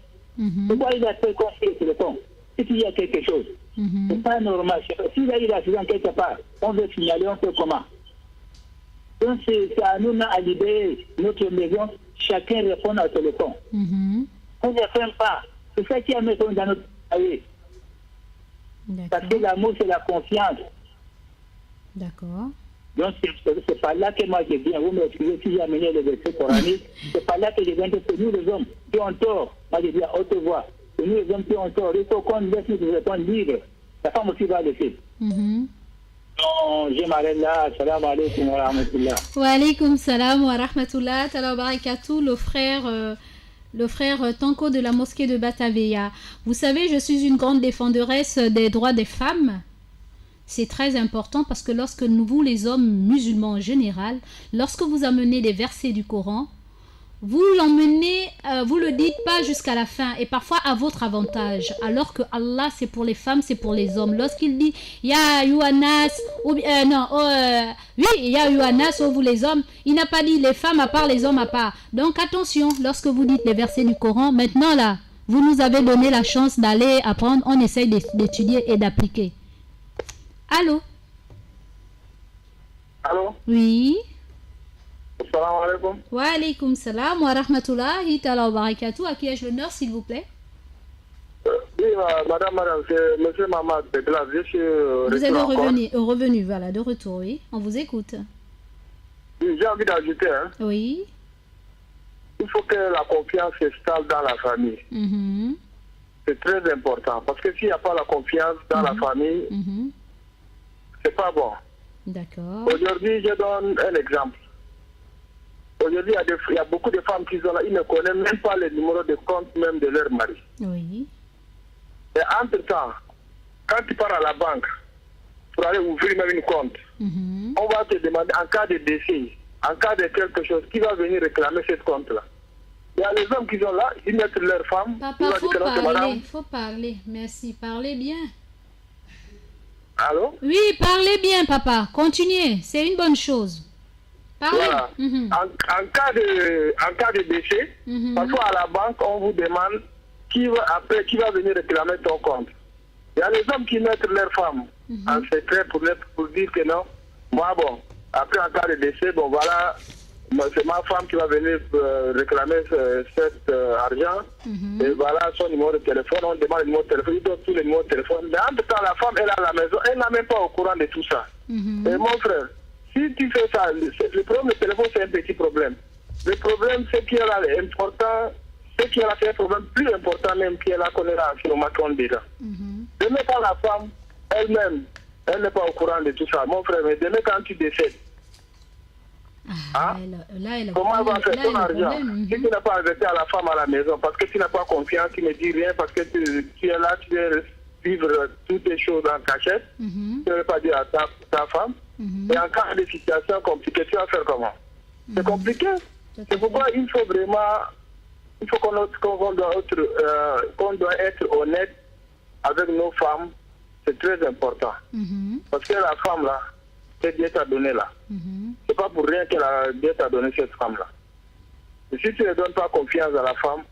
Pourquoi il a fait confier le téléphone? C'est qu'il y a quelque chose. C'est pas normal. S'il y a eu l'accident quelque part, on veut signaler, on fait comment? Donc, c'est à nous à libérer notre maison. Chacun répond au téléphone. On ne fait pas. C'est ça qui a mis dans notre foyer. Parce que l'amour, c'est la confiance. D'accord. Donc, c'est par là que moi je viens. Vous m'excusez si j'ai amené le verset coranique. C'est par là que je viens. C'est nous les hommes qui ont tort. Moi je dis à haute voix. C'est nous les hommes qui ont tort. Il faut qu'on laisse nous répondre libre. La femme aussi va laisser. Donc, je m'arrête là. Salam alaikum wa rahmatullah. Wa alaikum salam wa rahmatullah. Wa barakatuh, le frère Tanko de la mosquée de Batavia. Vous savez, je suis une grande défenderesse des droits des femmes. C'est très important parce que lorsque vous, les hommes musulmans en général, lorsque vous amenez des versets du Coran, vous l'emmenez, vous le dites pas jusqu'à la fin et parfois à votre avantage, alors que Allah c'est pour les femmes, c'est pour les hommes. Lorsqu'il dit ya yuanas ou oui ya yuanas ou vous les hommes, il n'a pas dit les femmes à part, les hommes à part. Donc attention, lorsque vous dites les versets du Coran, maintenant là, vous nous avez donné la chance d'aller apprendre, on essaye d'étudier et d'appliquer. Allô? Allô? Oui. Salam alaikum. Wa alaykoum salam wa rahmatullahi ta'ala wa barakatuh. À qui ai-je l'honneur, s'il vous plaît? Oui, madame, c'est monsieur Mamad de Glace. Je suis vous êtes revenu, voilà, de retour, oui. On vous écoute. Oui, j'ai envie d'ajouter, hein. Oui. Il faut que la confiance s'installe dans la famille. C'est très important. Parce que s'il n'y a pas la confiance dans la famille, c'est pas bon. D'accord. Aujourd'hui, je donne un exemple. Aujourd'hui, il y a beaucoup de femmes qui sont là, ils ne connaissent même pas les numéros de compte même de leur mari. Oui. Et entre-temps, quand tu pars à la banque pour aller ouvrir même une compte, on va te demander en cas de décès, en cas de quelque chose, qui va venir réclamer cette compte-là. Il y a les hommes qui sont là, ils mettent leur femme. Papa, faut parler. Merci, parlez bien. Allô? Oui, parlez bien, papa. Continuez, c'est une bonne chose. Parlez. Voilà. En cas de décès, parfois à la banque, on vous demande qui va venir réclamer ton compte. Il y a les hommes qui mettent leur femme en secret pour dire que non, moi bon, après en cas de décès, bon voilà, c'est ma femme qui va venir réclamer cet argent. Et voilà son numéro de téléphone, on demande le numéro de téléphone, il donne tous les numéros de téléphone. Mais entre temps, la femme, elle est à la maison, elle n'est même pas au courant de tout ça. Et mon frère, si tu fais ça, le problème du téléphone, c'est un petit problème. Le problème, c'est qu'il y a l'important, c'est qu'il y a un problème plus important même qui est là qu'on est là sur le macron déjà. Demain, quand la femme, elle-même, elle n'est pas au courant de tout ça. Mon frère, mais demain, quand tu décèdes, comment elle va faire ton argent si tu n'as pas invité à la femme à la maison parce que tu n'as pas confiance, tu ne dis rien parce que tu es là, tu veux vivre toutes les choses en cachette, tu ne veux pas dire à ta femme. Et en cas de situation compliquée, tu vas faire comment? C'est compliqué. C'est pourquoi il faut vraiment, qu'on doit être honnête avec nos femmes. C'est très important. Parce que la femme là, que Dieu t'a donné là, c'est pas pour rien que Dieu t'a donné cette femme là. Et si tu ne donnes pas confiance à la femme,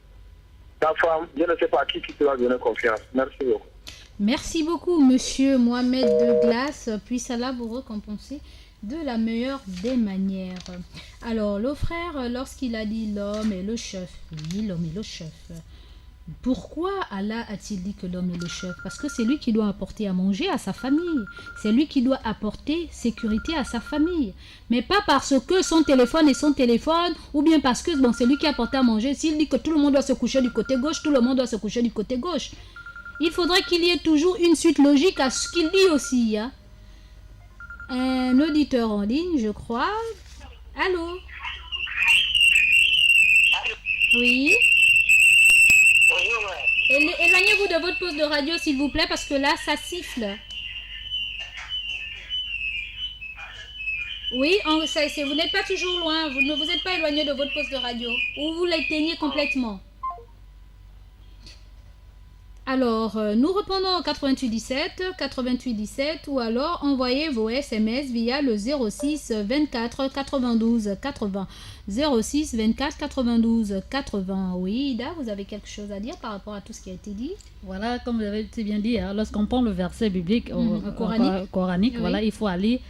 ta femme, je ne sais pas à qui tu vas donner confiance. Merci beaucoup. Merci beaucoup, monsieur Mohamed de Glace. Puisse Allah vous récompenser de la meilleure des manières. Alors, le frère, lorsqu'il a dit l'homme est le chef, oui, l'homme est le chef. Pourquoi Allah a-t-il dit que l'homme est le chef? Parce que c'est lui qui doit apporter à manger à sa famille. C'est lui qui doit apporter sécurité à sa famille. Mais pas parce que son téléphone est son téléphone, ou bien parce que bon, c'est lui qui apporte à manger. S'il dit que tout le monde doit se coucher du côté gauche, tout le monde doit se coucher du côté gauche. Il faudrait qu'il y ait toujours une suite logique à ce qu'il dit aussi. Hein. Un auditeur en ligne, je crois. Allô? Oui? Éloignez-vous de votre poste de radio, s'il vous plaît, parce que là, ça siffle. Oui, vous n'êtes pas toujours loin. Vous ne vous êtes pas éloigné de votre poste de radio. Ou vous l'éteignez complètement. Alors, nous répondons au 88 17 ou alors envoyez vos SMS via le 06 24 92 80. 06 24 92 80. Oui, Ida, vous avez quelque chose à dire par rapport à tout ce qui a été dit? Voilà, comme vous avez bien dit, hein, lorsqu'on prend le verset biblique coranique, oui. Voilà, il faut aller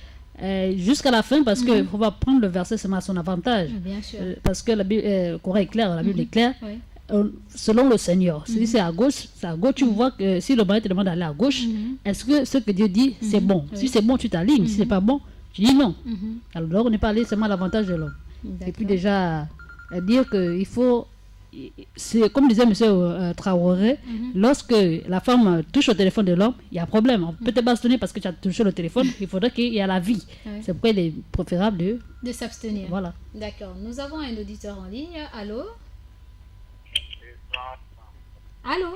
jusqu'à la fin parce qu'il faut pas prendre le verset seulement à son avantage. Bien sûr. Parce que le Coran est clair, la Bible est claire. Oui. Selon le Seigneur, si c'est à gauche, c'est à gauche. Tu vois que si le mari te demande d'aller à gauche, est-ce que ce que Dieu dit c'est bon? Si c'est bon, tu t'alignes. Si c'est pas bon, tu dis non. Alors on n'est pas allé seulement à l'avantage de l'homme. Et puis déjà dire que il faut, c'est comme disait M. Traoré, lorsque la femme touche au téléphone de l'homme, il y a un problème. On peut te bastonner parce que tu as touché le téléphone. Il faudrait qu'il y ait la vie. C'est pourquoi il est préférable de s'abstenir. Voilà. D'accord. Nous avons un auditeur en ligne. Allô? Allô?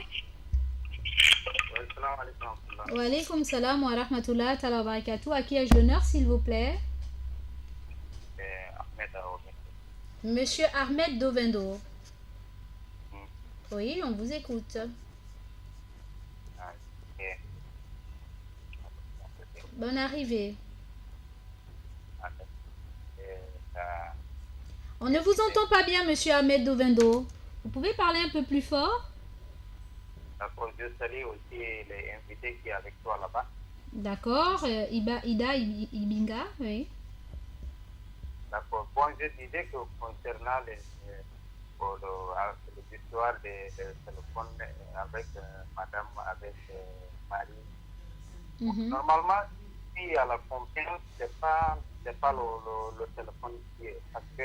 Wa alaykoum salam wa rahmatullahi wa barakatuh. À qui ai-je l'honneur, s'il vous plaît? Monsieur Ahmed Dovendo. Oui, on vous écoute. Bonne arrivée. On ne vous entend pas bien, monsieur Ahmed Dovendo. Vous pouvez parler un peu plus fort? D'accord, je salue aussi les invités qui sont avec toi là-bas. D'accord, Ida Ibinga, oui. D'accord. Bon, je disais que concernant l'histoire des téléphones avec madame, avec Marie, normalement, si il y a la confiance, c'est pas le téléphone qui est. Parce que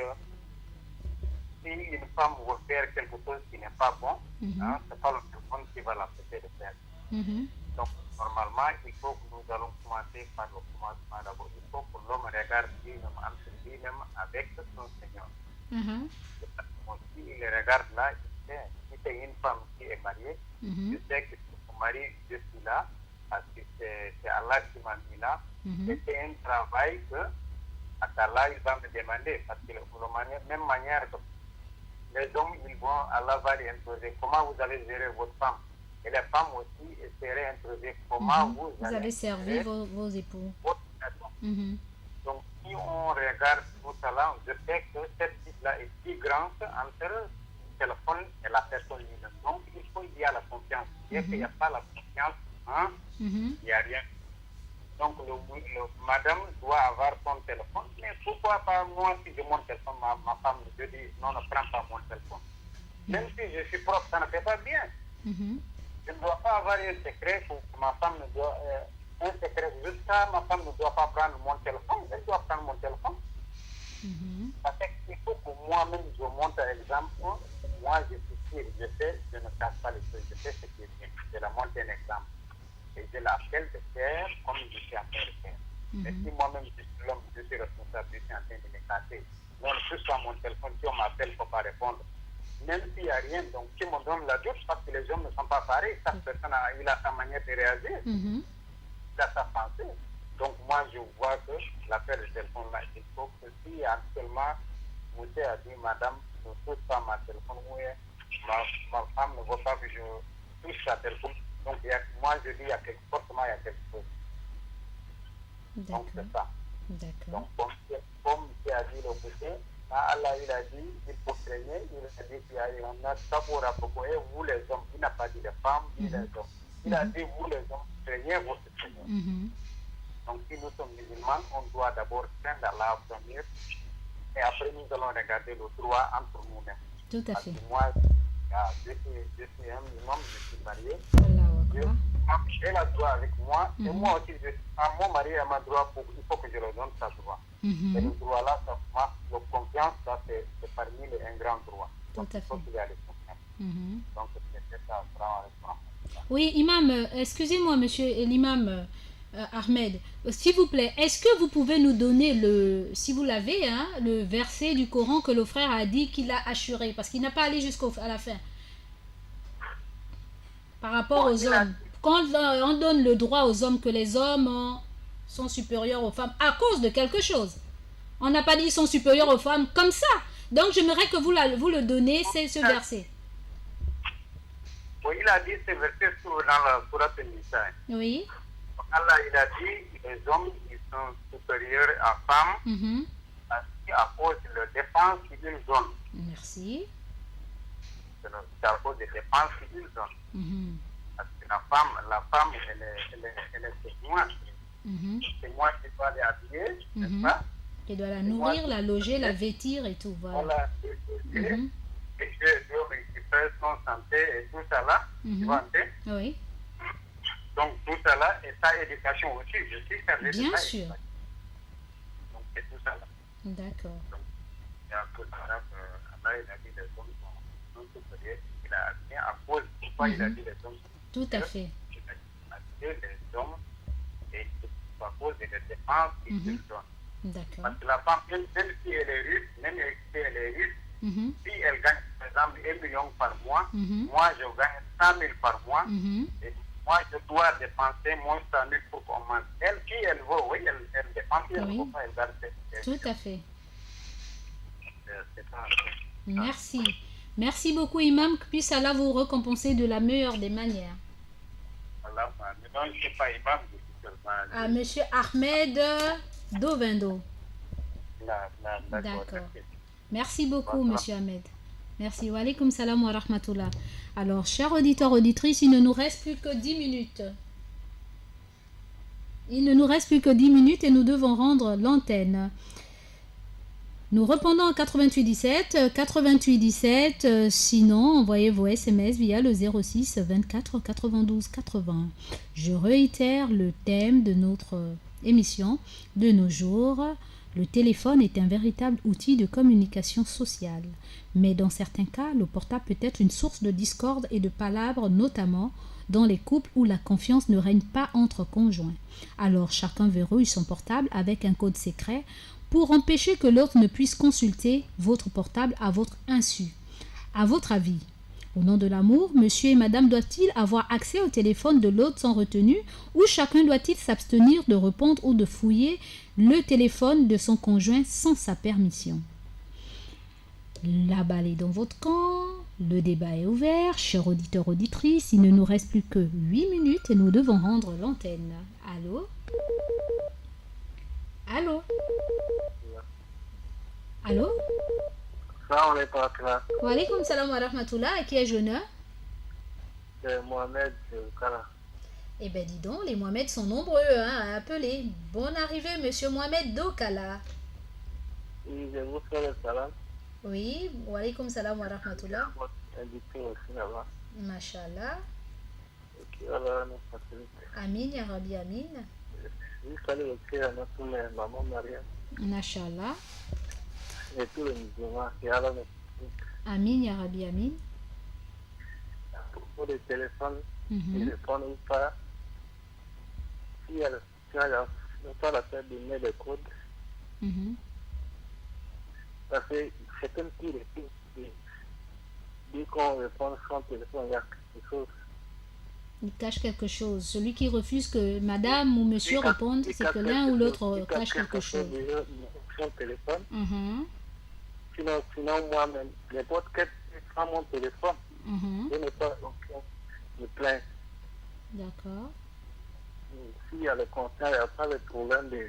si une femme veut faire quelque chose qui n'est pas bon, hein, c'est pas le téléphone qui va l'empêcher de faire. Donc, normalement, il faut que nous allons commencer par le commencement d'abord. Il faut que l'homme regarde lui-même entre lui-même avec son Seigneur. Si il regarde là, il sait, si c'est une femme qui est mariée, je sais que son mari, je suis là, parce que c'est Allah qui m'a mis là. Et c'est un travail que Allah il va me demander, parce que de la même manière que les hommes, ils vont, Allah va les imposer. Comment vous allez gérer votre femme? Et les femmes aussi essaieraient d'introduire comment vous allez servir vos époux. Donc, si on regarde tout ça là, je sais que cette type-là est plus grande entre le téléphone et la personne lui-même. Donc, il y a la confiance. Et qu'il n'y a pas la confiance, hein, il n'y a rien. Donc, madame doit avoir son téléphone. Mais pourquoi pas moi, si je mon téléphone, ma femme, je dis non, ne prends pas mon téléphone. Même si je suis propre, ça ne fait pas bien. Je ne dois pas avoir un secret pour que ma femme ne doit. Un secret, jusqu'à ma femme ne doit pas prendre mon téléphone, elle doit prendre mon téléphone. Parce qu'il faut que moi-même je montre l'exemple. Moi, je suis sûr, je sais, je ne cache pas les choses, je sais ce qui est bien. Je la montre un exemple. Et je l'appelle de faire comme je suis en train de faire. Mais si moi-même je suis l'homme, je suis responsable, je suis en train de me casser. Non, plus sur mon téléphone, si on m'appelle, il ne faut pas répondre. Même s'il n'y a rien, donc qui me donne la douche, parce que les hommes ne sont pas pareils, chaque personne il a sa manière de réagir, il a sa pensée. Donc moi je vois que l'appel de téléphone là, il faut que si actuellement, monsieur a dit, madame, je ne touche pas ma téléphone, ma femme ne veut pas que je touche sa téléphone, donc moi je dis, il y a quelque chose. Donc c'est ça. Donc comme tu as dit le côté, Allah il a dit, il faut craigner, il a dit qu'il y a un saboura beaucoup, et vous les hommes, il n'a pas dit les femmes, ni les hommes. Il a dit, vous les hommes, craignez votre Seigneur. Donc si nous sommes musulmans, on doit d'abord craindre Allah en premier, et après nous allons regarder le droit entre nous-mêmes. Tout à fait. Parce que moi, je suis un musulman, je suis marié. Elle a droit avec moi, et moi aussi, mon mari a ma droit, il faut que je le donne sa droit. Et le droit là, ça marche, la confiance, ça c'est parmi un grand droit. Tout à fait. Donc c'est ça, vraiment. Oui, imam, excusez-moi, monsieur l'imam Ahmed, s'il vous plaît, est-ce que vous pouvez nous donner si vous l'avez, hein, le verset du Coran que le frère a dit qu'il a assuré, parce qu'il n'a pas allé jusqu'à la fin. Par rapport aux hommes. Quand on donne le droit aux hommes que les hommes sont supérieurs aux femmes à cause de quelque chose. On n'a pas dit qu'ils sont supérieurs aux femmes comme ça. Donc j'aimerais que vous le donnez, c'est ce verset. Oui, il a dit ce verset dans la Sourate Nisa. Oui. Allah, il a dit les hommes ils sont supérieurs à femmes à cause de la défense qu'ils donnent. Merci. C'est à cause des dépenses qu'ils donnent. Parce que la femme elle est moi. C'est moi qui dois les habiller, n'est-ce pas? Qui doit la nourrir, la loger, la vêtir et tout. Voilà. Et Dieu récupère son santé et tout ça là. Tu vois, oui. Donc tout ça là, et sa éducation aussi, je suis servi de ça. Bien sûr. Donc c'est tout ça là. D'accord. Donc il y a un peu de ça que Allah il a dit les hommes sont supérieurs. Il a bien à cause pourquoi il a dit les hommes. Tout à fait. Il a dit les hommes et à cause des dépenses qu'ils donnent. D'accord. Parce que la femme, même si elle est riche, si elle gagne par exemple 1 million par mois, moi je gagne 100 000 par mois, et moi je dois dépenser moins 100 000 pour qu'on mange. Elle, si elle veut, oui, elle dépense, elle ne veut pas, elle garde. Tout à fait. C'est Merci. Merci beaucoup, Imam. Que puisse Allah vous récompenser de la meilleure des manières. Non, je ne sais pas, Imam. À Monsieur Ahmed Dovendo. D'accord. Merci beaucoup, Monsieur Ahmed. Merci. Wa alaykoum salam wa rahmatullah. Alors, chers auditeurs, auditrices, il ne nous reste plus que 10 minutes. Il ne nous reste plus que 10 minutes et nous devons rendre l'antenne. Nous répondons en 88 17, sinon envoyez vos SMS via le 06 24 92 80. Je réitère le thème de notre émission de nos jours. Le téléphone est un véritable outil de communication sociale, mais dans certains cas, le portable peut être une source de discorde et de palabres, notamment dans les couples où la confiance ne règne pas entre conjoints. Alors chacun verrouille son portable avec un code secret pour empêcher que l'autre ne puisse consulter votre portable à votre insu. À votre avis, au nom de l'amour, monsieur et madame doivent-ils avoir accès au téléphone de l'autre sans retenue, ou chacun doit-il s'abstenir de répondre ou de fouiller le téléphone de son conjoint sans sa permission? La balle est dans votre camp, le débat est ouvert, chers auditeurs, auditrices, il ne nous reste plus que 8 minutes et nous devons rendre l'antenne. Allô? Allô? Allô? Salam alaikum. Wa alaykoum salam wa rahmatullah. Et qui est jeune? C'est Mohamed Kara. Eh bien, dis donc, les Mohamed sont nombreux à appeler. Bonne arrivée, monsieur Mohamed Dokala. Oui, je vous fais le salam. Oui, wa alaykoum salam wa rahmatullah. Votre invité aussi là-bas. Mashallah. Ok, alors nous facilite. Amin, ya Rabbi, Amin. Il fallait écrire à notre mère, maman Mariam, Mashallah. et tous les musulmans qui alors nous facilite. Amin, ya Rabbi, Amin. À propos des téléphones, Mhm. ils répondent ou pas. Si tu as pas la peine de mettre le code, Mhm. parce que c'est comme si les filles, dès qu'on répond sans téléphone, il y a quelque chose. Il cache quelque chose. Celui qui refuse que madame ou monsieur répondent, c'est que l'un ou l'autre cache quelque chose. De son téléphone. Mhm. Sinon moi-même, n'importe quel prend mon téléphone, Mhm. je n'ai pas aucun de plainte. D'accord. S'il y a le constat, il n'y a pas le problème de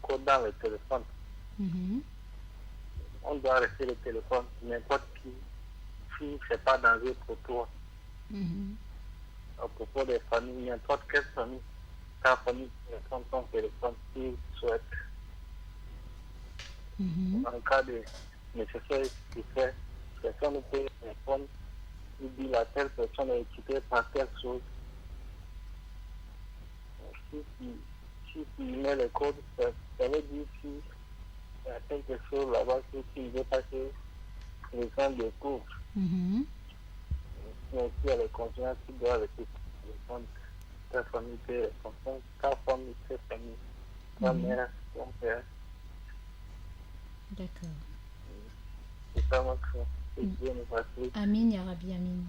code dans le téléphone. Mhm. On doit rester le téléphone, n'importe qui, si ce n'est pas danger pour toi. Mhm. À propos des familles, n'importe quelle famille, ta famille prend ton téléphone s'il souhaite. Mhm. En cas de nécessaire qui fait, personne peut répondre, il dit la telle personne est occupée par telle chose. Si tu mets le code, ça veut dire qu'il y a quelque chose là-bas que tu ne veux pas que les gens découvrent. Mhm. Mais s'il y a le conjoint qui doit répondre, ta famille peut répondre, ta famille, tes familles, ta mère, ton père. D'accord. C'est ça ma foi. Que Dieu nous facilite. Amin, ya Rabbi, Amin.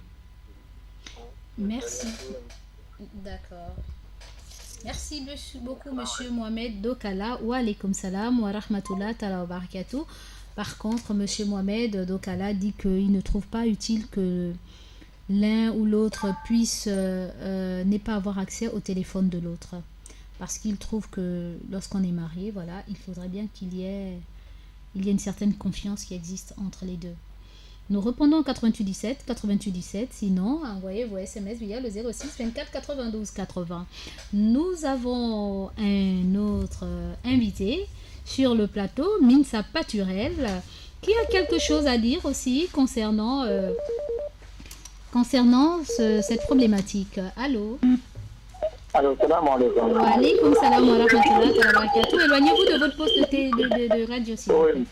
Merci. D'accord. Merci beaucoup, monsieur Mohamed Dokala. Wa alaykoum salam wa rahmatullah ta'ala wa barakatuh. Par contre, monsieur Mohamed Dokala dit qu'il ne trouve pas utile que l'un ou l'autre puisse n'ait pas avoir accès au téléphone de l'autre. Parce qu'il trouve que lorsqu'on est marié, voilà, il faudrait bien qu'il y ait une certaine confiance qui existe entre les deux. Nous répondons en 88 17, sinon envoyez vos SMS via le 06 24 92 80. Nous avons un autre invité sur le plateau, Minsa Paturel, qui a quelque chose à dire aussi concernant cette problématique. Allô? Alors, salam alaikum. Wa alaykoum salam wa rahmatullah wa barakatuh. Éloignez-vous de votre poste de radio, s'il vous plaît.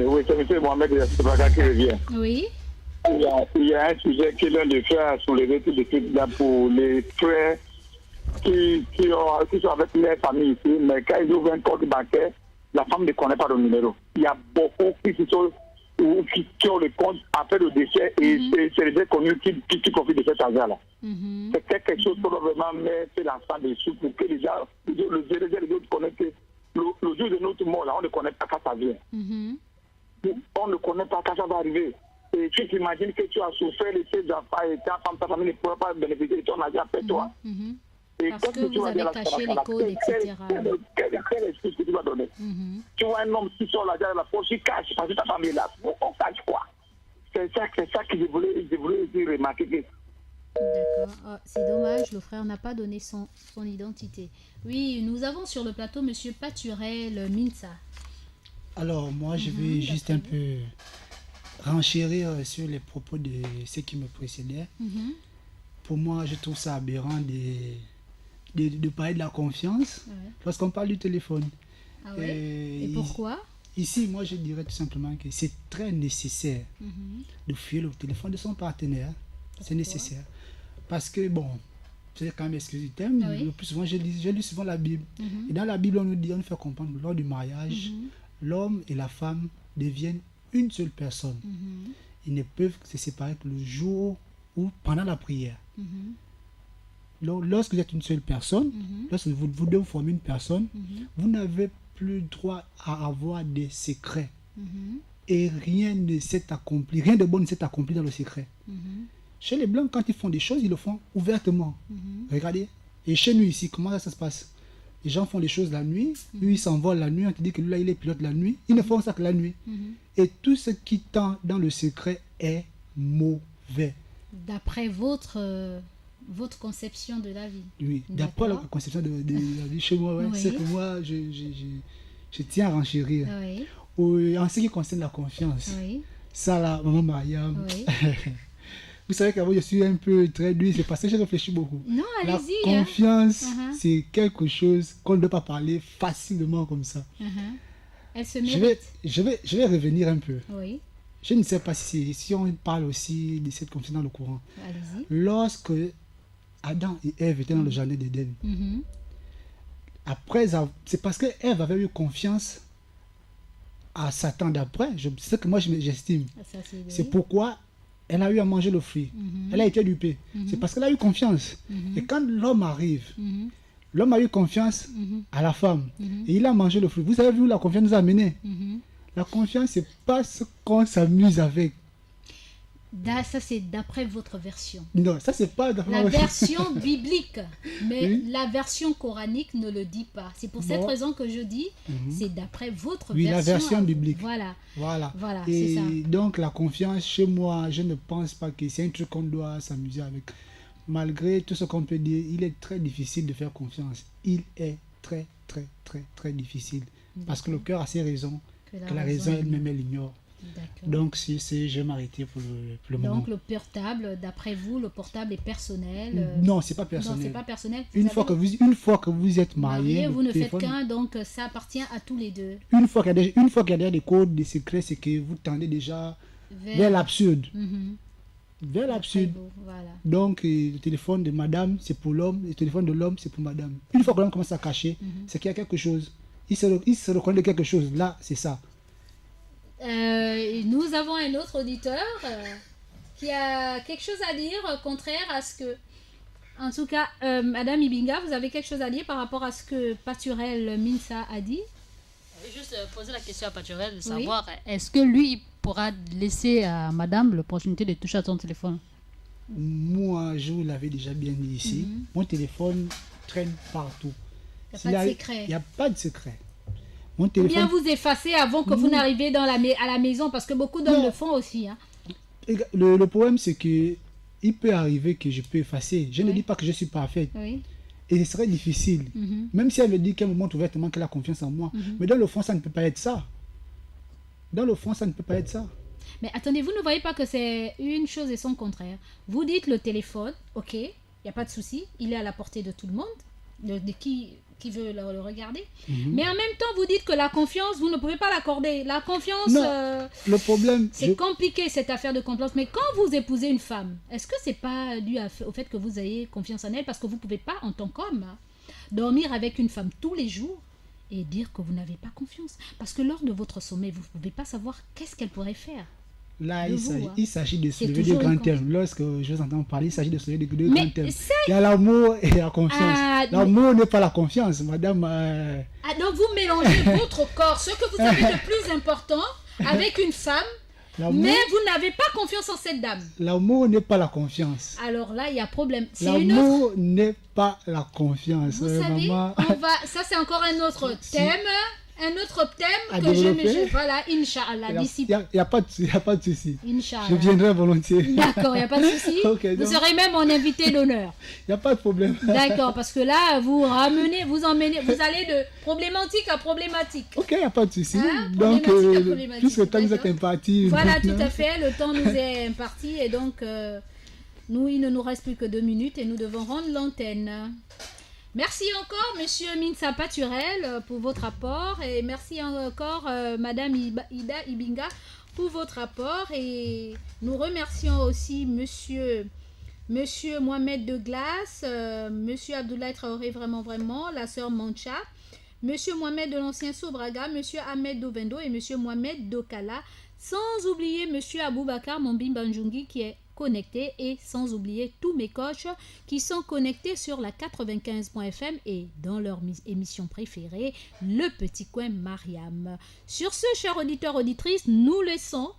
Oui, c'est M. Mohamed Yassibaka qui revient. Oui. Il y a un sujet qui vient de faire soulever tout de suite là pour les frères qui sont avec les familles ici, mais quand ils ouvrent un compte bancaire, la femme ne connaît pas le numéro. Il y a beaucoup qui ont le compte après le décès et c'est les inconnus qui profitent de cet argent-là. C'est quelque chose pour vraiment mettre l'enfant dessus pour que les gens, les autres connaissent que le jour de notre mort, là, on ne connaît pas quand ça vient. On ne connaît pas quand ça va arriver. Et tu t'imagines que tu as souffert, tes enfants et ta femme, ta famille ne pourra pas bénéficier de ton argent après toi. Et parce que vous avez caché les codes, etc. Quelle excuse que tu vas donner? Tu vois un homme qui sort l'argent de la poche, il cache parce que ta famille est là. On cache quoi? C'est ça que je voulais aussi remarquer. D'accord. Oh, c'est dommage, le frère n'a pas donné son identité. Oui, nous avons sur le plateau Monsieur Paturel Minsa. Alors, moi, je vais juste un peu renchérir sur les propos de ceux qui me précédaient. Pour moi, je trouve ça aberrant de parler de la confiance lorsqu'on parle du téléphone. Ah ouais? Et pourquoi? Ici, moi, je dirais tout simplement que c'est très nécessaire de fouiller le téléphone de son partenaire. C'est nécessaire. Parce que, bon, c'est quand même excusez du thème, le plus souvent, je lis souvent la Bible. Et dans la Bible, on nous fait comprendre que lors du mariage, l'homme et la femme deviennent une seule personne. Ils ne peuvent se séparer que le jour ou pendant la prière. Lorsque vous êtes une seule personne, lorsque vous deux vous formez une personne, vous n'avez plus droit à avoir des secrets. Et rien ne s'est accompli, rien de bon ne s'est accompli dans le secret. Chez les Blancs, quand ils font des choses, ils le font ouvertement. Regardez. Et chez nous ici, comment ça se passe? Les gens font des choses la nuit, lui ils s'envolent la nuit, on te dit que lui là il est pilote la nuit, ils ne font ça que la nuit. Et tout ce qui tend dans le secret est mauvais. D'après votre conception de la vie. Oui, d'après la conception de la vie chez moi, c'est que moi je tiens à renchérir. En ce qui concerne la confiance, ça là, maman Mariam, vous savez qu'avant je suis un peu très dur, c'est parce que je réfléchis beaucoup. Non, allez-y. La confiance, c'est quelque chose qu'on ne doit pas parler facilement comme ça. Elle se mérite. Je vais revenir un peu. Oui. Je ne sais pas si on parle aussi de cette confiance dans le courant. Allez-y. Lorsque Adam et Ève étaient dans le jardin d'Éden, après, c'est parce que Ève avait eu confiance à Satan d'après. C'est ce que moi j'estime. C'est pourquoi elle a eu à manger le fruit. Elle a été dupée. C'est parce qu'elle a eu confiance. Et quand l'homme arrive, l'homme a eu confiance à la femme. Et il a mangé le fruit. Vous avez vu où la confiance nous a amené? La confiance, c'est pas ce qu'on s'amuse avec. Ça, c'est d'après votre version. Non, ça, c'est pas d'après la version biblique. Mais la version coranique ne le dit pas. C'est pour cette raison que je dis, c'est d'après votre version. Oui, la version biblique. Voilà, et c'est ça. Donc, la confiance, chez moi, je ne pense pas que c'est un truc qu'on doit s'amuser avec. Malgré tout ce qu'on peut dire, il est très difficile de faire confiance. Il est très, très, très, très difficile. Parce que le cœur a ses raisons, que la raison elle-même, elle ignore. Donc, je vais m'arrêter pour le moment. Donc, le portable, d'après vous, le portable est personnel? Non, c'est pas personnel. Non, c'est pas personnel. Une fois que vous êtes marié, vous ne faites qu'un, donc ça appartient à tous les deux. Une fois qu'il y a des codes, des secrets, c'est que vous tendez déjà vers l'absurde. Vers l'absurde. Voilà. Donc, le téléphone de madame, c'est pour l'homme, le téléphone de l'homme, c'est pour madame. Une fois que l'homme commence à cacher, c'est qu'il y a quelque chose. Il se reconnaît de quelque chose. Là, c'est ça. Nous avons un autre auditeur qui a quelque chose à dire contraire à ce que... En tout cas, Madame Ibinga, vous avez quelque chose à dire par rapport à ce que Paturel Minsa a dit? Juste poser la question à Paturel de savoir, est-ce que lui, il pourra laisser à Madame l'opportunité de toucher à son téléphone? Moi, je vous l'avais déjà bien dit ici, mon téléphone traîne partout. Il n'y a pas de secret. Il n'y a pas de secret. Ou bien vous effacez avant que vous n'arriviez à la maison, parce que beaucoup d'hommes le font aussi. Hein. Le problème, c'est que il peut arriver que je peux effacer. Je ne dis pas que je suis parfaite. Et ce serait difficile. Même si elle me dit qu'elle me montre ouvertement qu'elle a confiance en moi. Mais dans le fond, ça ne peut pas être ça. Dans le fond, ça ne peut pas être ça. Mais attendez, vous ne voyez pas que c'est une chose et son contraire. Vous dites le téléphone, ok, il n'y a pas de souci, il est à la portée de tout le monde, de qui veut le regarder. Mais en même temps, vous dites que la confiance, vous ne pouvez pas l'accorder. La confiance, le problème, c'est compliqué cette affaire de confiance. Mais quand vous épousez une femme, est-ce que c'est pas dû au fait que vous ayez confiance en elle? Parce que vous ne pouvez pas, en tant qu'homme, dormir avec une femme tous les jours et dire que vous n'avez pas confiance. Parce que lors de votre sommeil, vous ne pouvez pas savoir qu'est-ce qu'elle pourrait faire. Là, de il s'agit de C'est soulever deux toujours grands une termes. Lorsque je vous entends parler, il s'agit de soulever deux Mais grands termes. c'est- Il y a l'amour et la confiance. Ah, L'amour n'est pas la confiance, madame. Ah, donc vous mélangez votre corps, ce que vous avez de plus important, avec une femme, L'amour- mais vous n'avez pas confiance en cette dame. L'amour n'est pas la confiance. Alors là, il y a problème. C'est une autre. L'amour n'est pas la confiance. Vous savez, maman. ça c'est encore un autre thème. Un autre thème À que développer. voilà, Inch'Allah, d'ici. Il n'y a pas de souci. Inch'Allah. Je viendrai volontiers. D'accord, il n'y a pas de souci. Ok, Vous donc- serez même mon invité d'honneur. Il n'y a pas de problème. D'accord, parce que là, vous emmenez, vous allez de problématique à problématique. Ok, il n'y a pas de souci. Hein, Donc, problématique à problématique, puisque le temps nous est d'accord. imparti. Voilà, maintenant, tout à fait, le temps nous est imparti et donc, nous, il ne nous reste plus que 2 minutes et nous devons rendre l'antenne. Merci encore, Monsieur Minsa Paturel, pour votre apport et merci encore, Madame Ida Ibinga, pour votre apport et nous remercions aussi Monsieur Mohamed de Glace, Monsieur Abdoulaye Traoré, vraiment, la sœur Mancha, Monsieur Mohamed de l'Ancien Sobraga, Monsieur Ahmed Dovendo et Monsieur Mohamed Dokala, sans oublier Monsieur Aboubakar Mombi Banjungi qui est connecté et sans oublier tous mes coachs qui sont connectés sur la 95.fm et dans leur émission préférée, Le Petit Coin Mariam. Sur ce, chers auditeurs, auditrices, nous laissons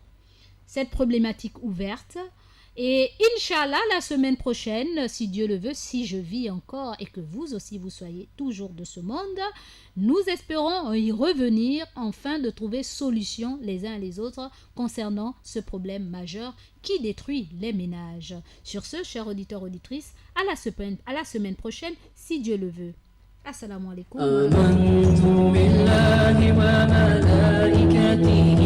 cette problématique ouverte. Et Inch'Allah, la semaine prochaine, si Dieu le veut, si je vis encore et que vous aussi vous soyez toujours de ce monde, nous espérons y revenir afin de trouver solution les uns et les autres concernant ce problème majeur qui détruit les ménages. Sur ce, chers auditeurs, auditrices, à la semaine prochaine, si Dieu le veut. Assalamu alaikum. آمنت بالله وملائكته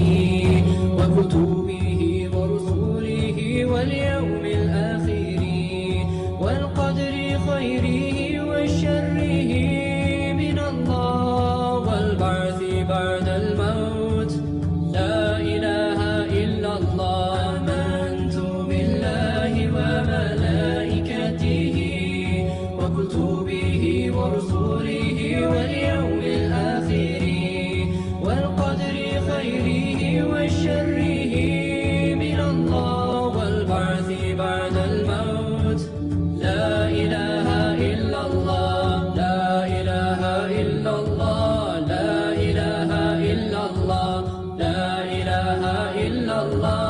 وكتبه ورسله واليوم الآخر والقدر خيره وشره من الله والبعث بعد الموت لا إله إلا الله آمنت بالله وملائكته وكتبه ورسله واليوم الآخر والقدر خيره وشره من الله والبعث بعد الموت لا إله إلا الله لا إله إلا الله لا إله إلا الله لا إله إلا الله